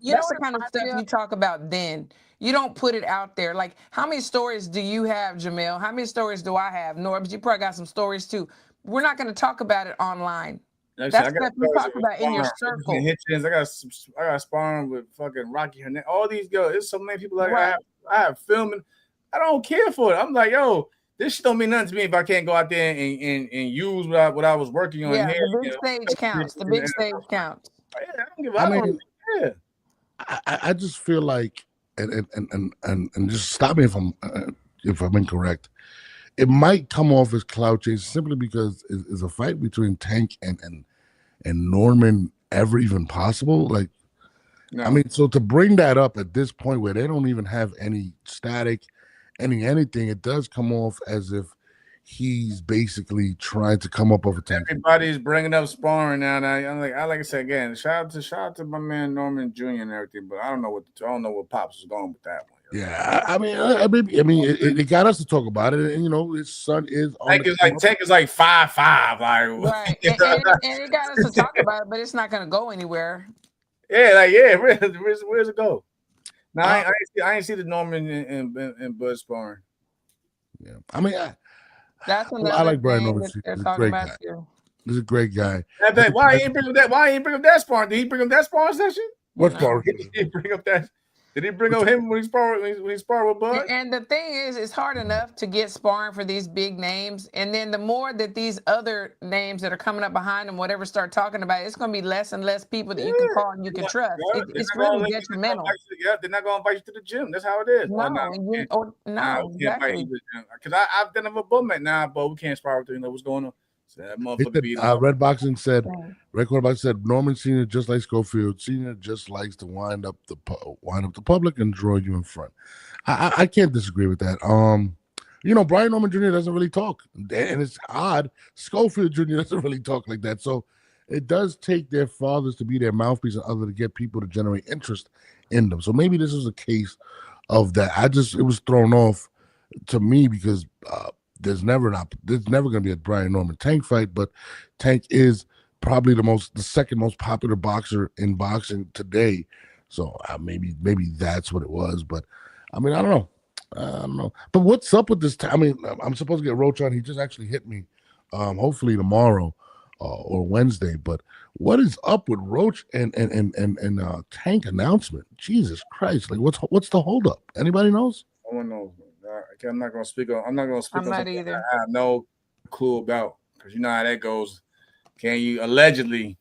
You know the kind of stuff you talk about then. You don't put it out there. Like, how many stories do you have, Jamel? How many stories do I have? Norbs, you probably got some stories too. We're not going to talk about it online. That's stuff you talk about in your circle. I got sparring with fucking Rocky Hernandez. All these girls. There's so many people like I have filming. I don't care for it. I'm like, yo, this shit don't mean nothing to me if I can't go out there and use what I was working on. Yeah, here, the big stage counts. The big stage counts. Yeah, I don't give a fuck. I just feel like, and just stop me if I'm incorrect. It might come off as clout chase simply because is a fight between Tank and Norman ever even possible? Like, no. I mean, so to bring that up at this point where they don't even have any static, anything, it does come off as if he's basically trying to come up with a Tank. Everybody's bringing up sparring now. Like I said again, shout out to my man Norman Jr. and everything, but I don't know what Pops is going with that one. Yeah, I mean, it got us to talk about it, and you know, his son is on. Tank is like 5'5", like right, and it got us to talk about it, but it's not going to go anywhere. Yeah, where's it go? Now I ain't see the Norman and Bud sparring. Yeah, I mean, I like Brian Norman. He's a great guy. He's a great guy. Why he ain't bring up that sparring? Did he bring up that sparring session? What sparring? Did he bring up that? Did he bring up him when he sparred with Bud? And the thing is, it's hard enough to get sparring for these big names, and then the more that these other names that are coming up behind them, whatever, start talking about it, it's going to be less and less people that you can call and you can trust. It's really detrimental. They're not going to invite you to the gym. That's how it is. No, exactly. Because I've done a boom at now, but we can't spar with you. Know what's going on. So that motherfucker beat Red Boxing said, Red Quarter Boxing said, Norman Sr. just like Schofield. Sr. just likes to wind up the public and draw you in front. I can't disagree with that. Brian Norman Jr. doesn't really talk, and it's odd. Schofield Jr. doesn't really talk like that. So it does take their fathers to be their mouthpiece and other to get people to generate interest in them. So maybe this is a case of that. It was thrown off to me because there's never going to be a Brian Norman Tank fight, but Tank is probably the second most popular boxer in boxing today. So maybe that's what it was. But I mean, I don't know. But what's up with this? I'm supposed to get Roach on. He just actually hit me. Hopefully tomorrow or Wednesday. But what is up with Roach and Tank announcement? Jesus Christ! Like, what's the holdup? Anybody knows? No one knows. I'm not gonna speak on. I'm not gonna speak I'm on not either. I have no clue about, because you know how that goes. Can you allegedly?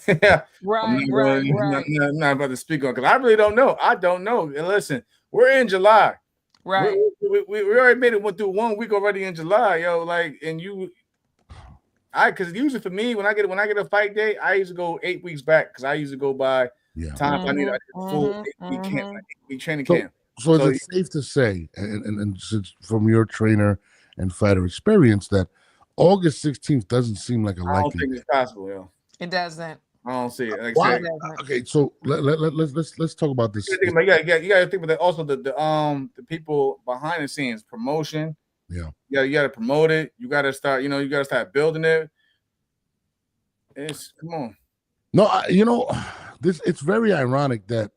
Right. I'm not about to speak on, because I really don't know. I don't know. And listen, we're in July. Right. We already went through 1 week already in July, yo. Like, and because usually for me, when I get a fight day, I usually go 8 weeks back, because I usually go by time I need a full 8-week camp, like 8-week training camp. So is it safe to say, and from your trainer and fighter experience, that August 16th doesn't seem like a likely? I don't think it's possible, yo. It doesn't. I don't see it. Like, why? Okay, so let's talk about this. You got to think about that. Also, the people behind the scenes, promotion. Yeah. You got to promote it. You got to start. You got to start building it. Come on. No, it's very ironic that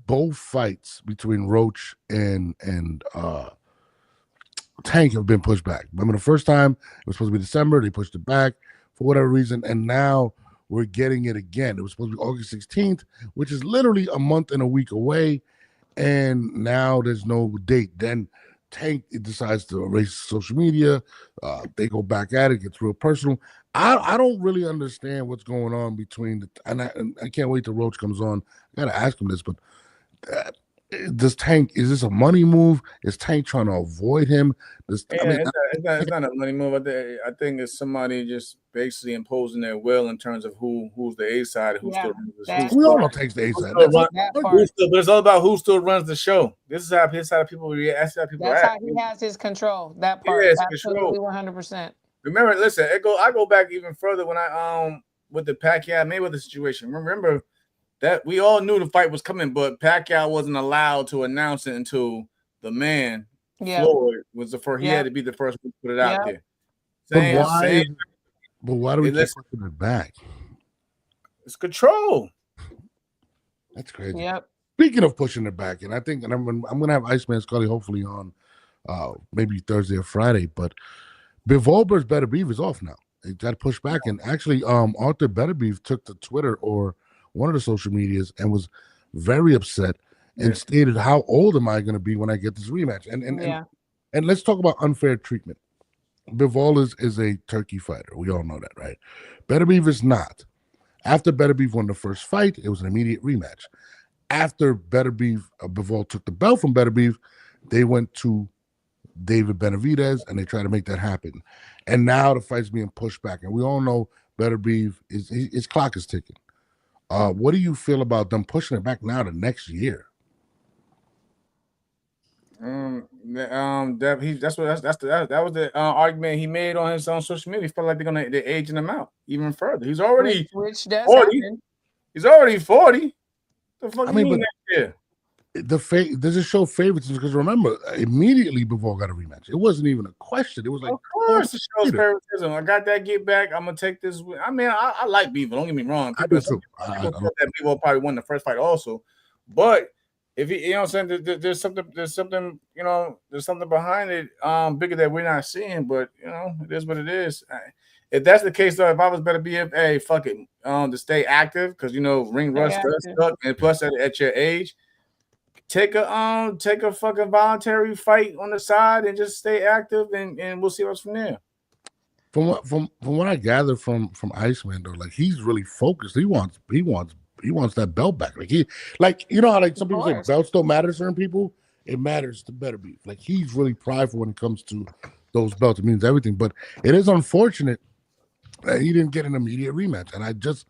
both fights between Roach and Tank have been pushed back. Remember the first time it was supposed to be December, they pushed it back for whatever reason, and now we're getting it again. It was supposed to be August 16th, which is literally a month and a week away, and now there's no date. Then Tank decides to erase social media. They go back at it, gets real personal. I don't really understand what's going on between and I can't wait till Roach comes on. I gotta ask him this, but is this a money move? Is Tank trying to avoid him? It's not a money move. I think it's somebody just basically imposing their will in terms of who's the A side, who still runs the we all know Tank's the A side. But it's all about who still runs the show. This is how people react. That's how he has his control. That part, absolutely, 100%. Remember, listen, I go back even further when I with the Pacquiao Mayweather situation. Remember that we all knew the fight was coming, but Pacquiao wasn't allowed to announce it until the man Floyd was the first. He had to be the first one to put it out there. But why do we keep pushing it back? It's control. That's crazy. Yep. Speaking of pushing it back, and I'm gonna have Iceman Scully hopefully on maybe Thursday or Friday, but Bivolber's Better Beef is off now. It got pushed back, and actually Arthur Better Beef took to Twitter or one of the social medias and was very upset and stated, how old am I going to be when I get this rematch? And let's talk about unfair treatment. Bivol is a turkey fighter. We all know that, right? Better Beef is not. After Better Beef won the first fight, it was an immediate rematch. After Better Beef, Bivol took the belt from Better Beef, they went to David Benavidez and they tried to make that happen. And now the fight's being pushed back. And we all know Better Beef, his clock is ticking. What do you feel about them pushing it back now to next year? That was the argument he made on his own social media. He felt like they're aging him out even further. He's already which does 40. Happen. He's already 40. The fuck you mean next year? Does it show favoritism? Because remember, immediately Bivol got a rematch. It wasn't even a question. It was like, of course, it shows favoritism. I got that get back. I'm gonna take this. I mean, I like Bivol. Don't get me wrong. I do too. People thought that Bivol probably won the first fight also, but if you know what I'm saying, there's something behind it, bigger that we're not seeing. But it is what it is. If that's the case, though, if I was Better Beef, hey, fuck it, to stay active, because ring rust does suck, and plus at your age. Take a fucking voluntary fight on the side and just stay active, and we'll see what's from there. From what I gather from Iceman, though, like, he's really focused. He wants that belt back. Like you know how some people say belts don't matter to certain people. It matters to Better Beef. Like, he's really prideful when it comes to those belts. It means everything. But it is unfortunate He didn't get an immediate rematch, and I just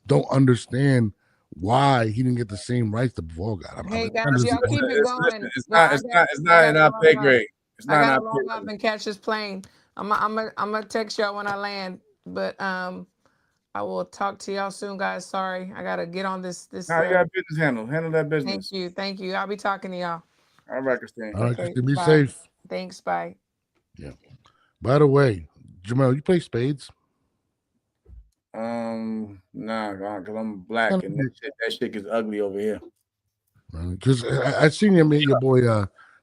don't understand why he didn't get the same rights the Bivol got. Hey guys, y'all keep it going. It's Well, not in our pay grade. It's not I in gotta our load pay up grade. and catch this plane. I'm gonna text y'all when I land. But I will talk to y'all soon, guys. Sorry, I gotta get on this. Now you got business handle. Handle that business. Thank you. I'll be talking to y'all. All right, Christine. All right, Okay, Christine, be bye. safe. Thanks. Bye. Yeah. By the way, Jamel, you play spades? Nah, because I'm black and that shit gets ugly over here. Because I seen your boy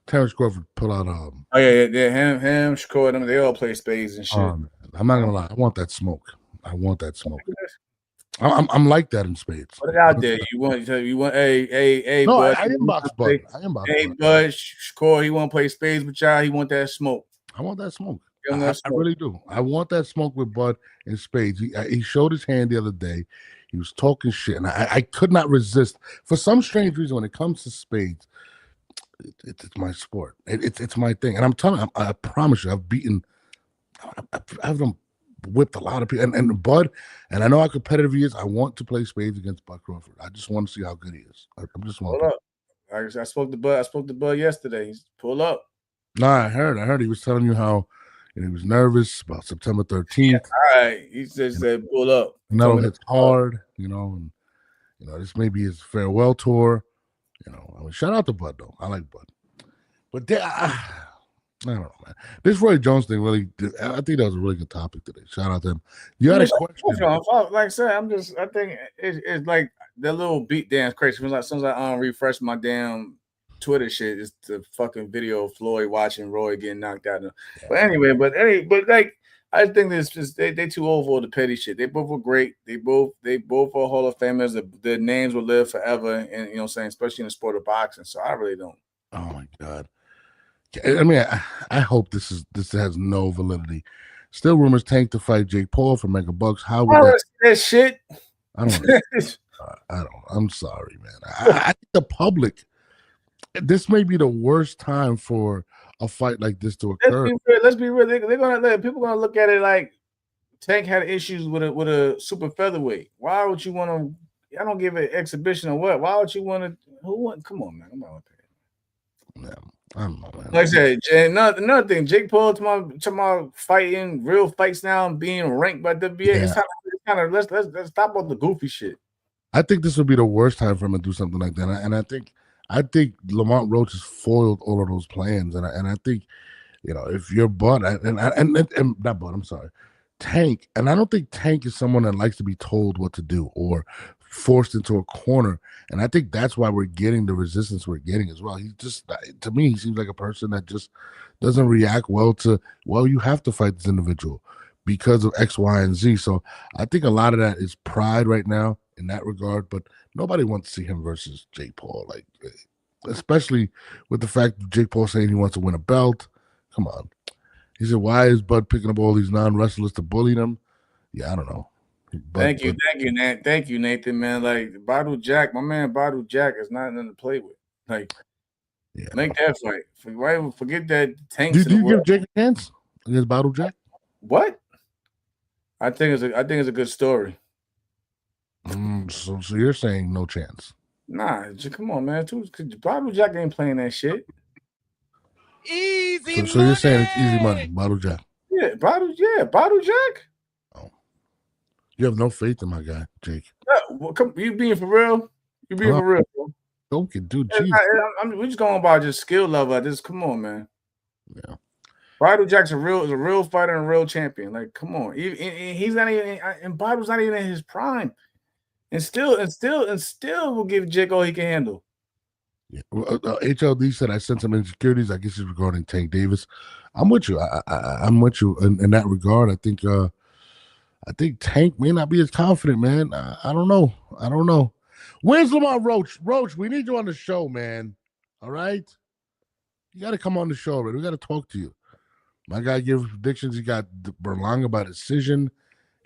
Terrence Crawford pull out. Oh yeah. Him, Shakur, them, they all play spades and shit. I'm not gonna lie, I want that smoke. I'm like that in spades. Put it out there. You want? Hey, no, bud. I inbox Bud. Hey, Bud, Shakur, he want to play spades with y'all. He want that smoke. I want that smoke. I really do. I want that smoke with Bud and spades. He showed his hand the other day. He was talking shit, and I could not resist. For some strange reason, when it comes to spades, it's my sport. It's my thing, and I'm telling you, I promise you, I've done whipped a lot of people, and Bud, and I know how competitive he is. I want to play spades against Bud Crawford. I just want to see how good he is. I'm just want. Pull up. I spoke to Bud. I spoke to Bud yesterday. He's pull up. No, I heard he was telling you how he was nervous about September 13th. Yeah, all right, he just said pull up. Metal hits hard, and this may be his farewell tour. I mean, shout out to Bud though. I like Bud, but I don't know, man. This Roy Jones thing really, I think that was a really good topic today. Shout out to him. You had a question. Like I said, I think it's like that little beat dance crazy. Like sometimes I refresh my damn Twitter shit. It's the fucking video of Floyd watching Roy getting knocked out. But anyway, but like I think this just they too old for the petty shit. They both were great. They both are Hall of Famers. Their names will live forever, and you know what I'm saying, especially in the sport of boxing. So I really don't. Oh my God. I mean, I hope this has no validity. Still rumors Tank to fight Jake Paul for Mega Bucks. How would that shit? I don't. I'm sorry, man. I think the public. This may be the worst time for a fight like this to occur. Let's be real. They're gonna people gonna look at it like Tank had issues with a super featherweight. Why would you want to? I don't give an exhibition or what. Why would you want to? Who want? Come on, man. I'm not with that. Yeah. I don't know, man. Like I said, another thing, Jake Paul talking about fighting real fights now and being ranked by WBA. Yeah. It's kind of let's stop all the goofy shit. I think this would be the worst time for him to do something like that, and I think Lamont Roach has foiled all of those plans, and I think if you're Bud and not Bud, I'm sorry, Tank, and I don't think Tank is someone that likes to be told what to do or forced into a corner. And I think that's why we're getting the resistance we're getting as well. He just, to me, he seems like a person that just doesn't react well to, you have to fight this individual because of X, Y, and Z. So I think a lot of that is pride right now in that regard, but nobody wants to see him versus Jake Paul, like, especially with the fact that Jake Paul saying he wants to win a belt. Come on. He said, why is Bud picking up all these non-wrestlers to bully them? Yeah, I don't know. Thank you, Nate. Thank you, Nathan, man. Like Badu Jack, my man Badu Jack is not nothing to play with. Like, make that fight. Forget that Tank. Do you give Jake a chance against Badu Jack? What? I think it's a good story. So you're saying no chance? Nah, come on, man. Badu Jack ain't playing that shit. Easy. So you're saying it's easy money, Badu Jack? Yeah, Badu Jack. You have no faith in my guy, Jake. You being for real? You being for real, bro? Okay, dude. We're just going about just skill level. Just come on, man. Yeah. Badu Jack's a real fighter and a real champion. Like, come on. He's not even, and Badu's not even in his prime, and still will give Jake all he can handle. Yeah. HLD said I sent some insecurities. I guess it's regarding Tank Davis. I'm with you. I'm with you in that regard. I think Tank may not be as confident, man. I don't know. Where's Lamont Roach? Roach, we need you on the show, man. All right? You got to come on the show, man. We got to talk to you. My guy gives predictions. He got Berlanga by decision,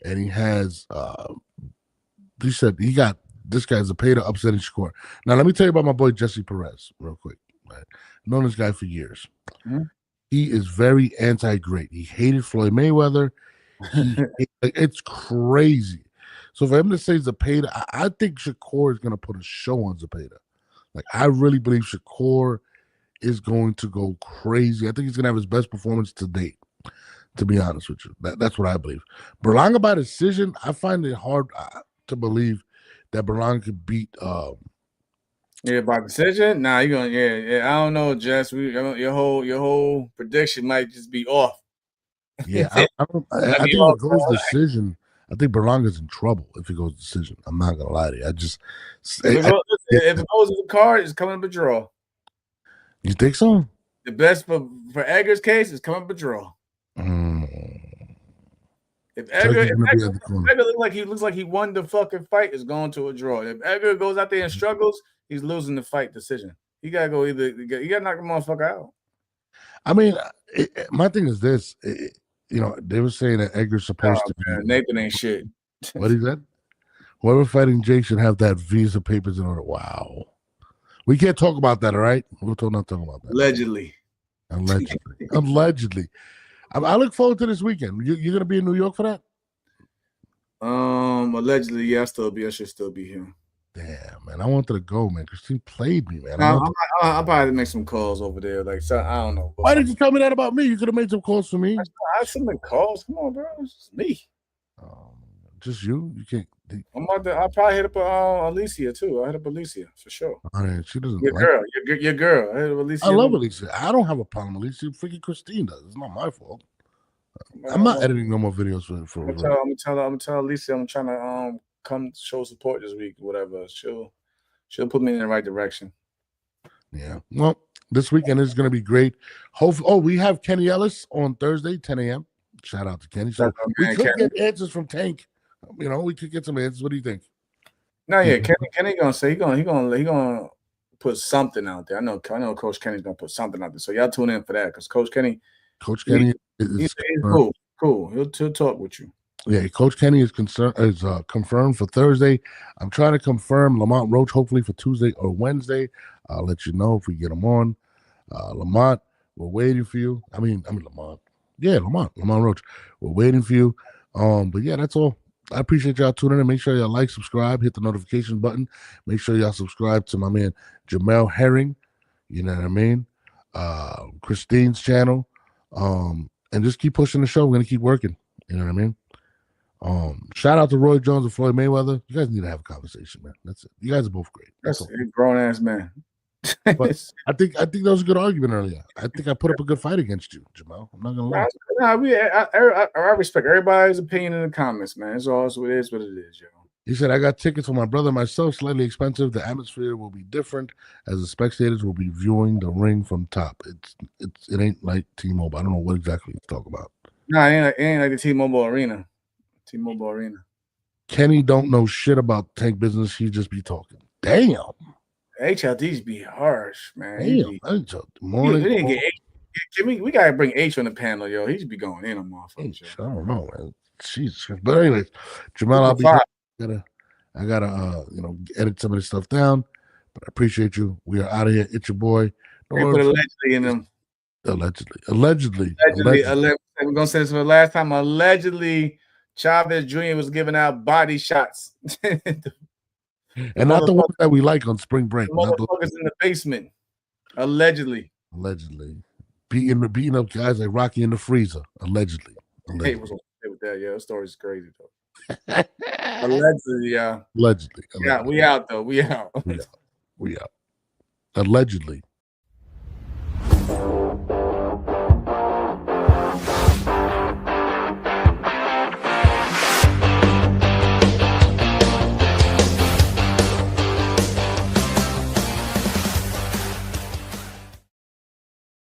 and he has, he said he got this guy's a Zepeda upsetting Shakur. Now, let me tell you about my boy Jesse Perez real quick. Right? I've known this guy for years. Mm-hmm. He is very anti-great. He hated Floyd Mayweather. It's crazy. So for him to say Zepeda, I think Shakur is gonna put a show on Zepeda. Like I really believe Shakur is going to go crazy. I think he's gonna have his best performance to date. To be honest with you, that's what I believe. Berlanga by decision, I find it hard to believe that Berlanga could beat. Yeah, by decision. Nah, you gonna yeah. I don't know, Jess. Your whole prediction might just be off. Yeah, I think if it goes decision, I think Berlanga's in trouble if it goes decision. I'm not gonna lie to you. If it goes to the card, it's coming up a draw. You think so? The best for Edgar's case is coming up a draw. If Edgar looks like he won the fucking fight, it's going to a draw. If Edgar goes out there and struggles, he's losing the fight decision. He gotta go you gotta knock the motherfucker out. I mean, my thing is this. They were saying that Edgar's supposed to be. Nathan ain't shit. What he said? Whoever fighting Jake should have that visa papers in order. Wow. We can't talk about that, all right? We're not talking about that. Allegedly. Allegedly. I look forward to this weekend. You're gonna be in New York for that? Allegedly, yeah, I should still be here. Damn, man. I wanted to go, man. Christine played me, man. I'll probably make some calls over there. Like, so I don't know. Why did you tell me that about me? You could have made some calls for me. I shouldn't make calls. Come on, bro. It's just me. Just you? You can't. I'll probably hit up Alicia too. I'll hit up Alicia for sure. She doesn't. Your girl. I hit up Alicia. I love Alicia. I don't have a problem with Alicia. Freaking Christine does. It's not my fault. I'm not editing no more videos for. I'm gonna tell Alicia I'm trying to come show support this week. Whatever. She'll put me in the right direction. Yeah. Well, this weekend is gonna be great. We have Kenny Ellis on Thursday, 10 a.m. Shout out to Kenny. So we could get answers from Tank. We could get some answers. What do you think? No, yeah, Kenny gonna say he gonna put something out there. I know Coach Kenny's gonna put something out there. So y'all tune in for that because Coach Kenny is cool. He'll talk with you. Yeah, Coach Kenny is confirmed for Thursday. I'm trying to confirm Lamont Roach hopefully for Tuesday or Wednesday. I'll let you know if we get him on. Lamont, we're waiting for you. I mean Lamont. Yeah, Lamont Roach. We're waiting for you. But yeah, that's all. I appreciate y'all tuning in. Make sure y'all like, subscribe, hit the notification button. Make sure y'all subscribe to my man Jamel Herring. You know what I mean? Christine's channel. And just keep pushing the show. We're gonna keep working. You know what I mean? Shout out to Roy Jones and Floyd Mayweather. You guys need to have a conversation, man. That's it. You guys are both great. That's a grown ass man. But I think that was a good argument earlier. I think I put up a good fight against you, Jamel. I'm not gonna lie. I respect everybody's opinion in the comments, man. It's all what it is, yo. He said, I got tickets for my brother and myself, slightly expensive. The atmosphere will be different as the spectators will be viewing the ring from top. It ain't like T-Mobile. I don't know what exactly he's talking about. No, it ain't like the T-Mobile Arena. Kenny don't know shit about tank business. He just be talking. Damn. HLDs be harsh, man. We gotta bring H on the panel, yo. He should be going in on motherfuckers. I don't know, man. Jesus. But anyways, Jamel, I gotta edit some of this stuff down. But I appreciate you. We are out of here. It's your boy. Put allegedly in them. Allegedly. We're gonna say this for the last time. Allegedly, Chavez Jr. was giving out body shots. And not the ones that we like on spring break. Motherfuckers in the basement. Allegedly. Beating up guys like Rocky in the freezer. Allegedly. Hey, what's up with that? Yeah, that story's crazy though. Allegedly, yeah. Allegedly. Yeah, we out though. We out. We out. Allegedly.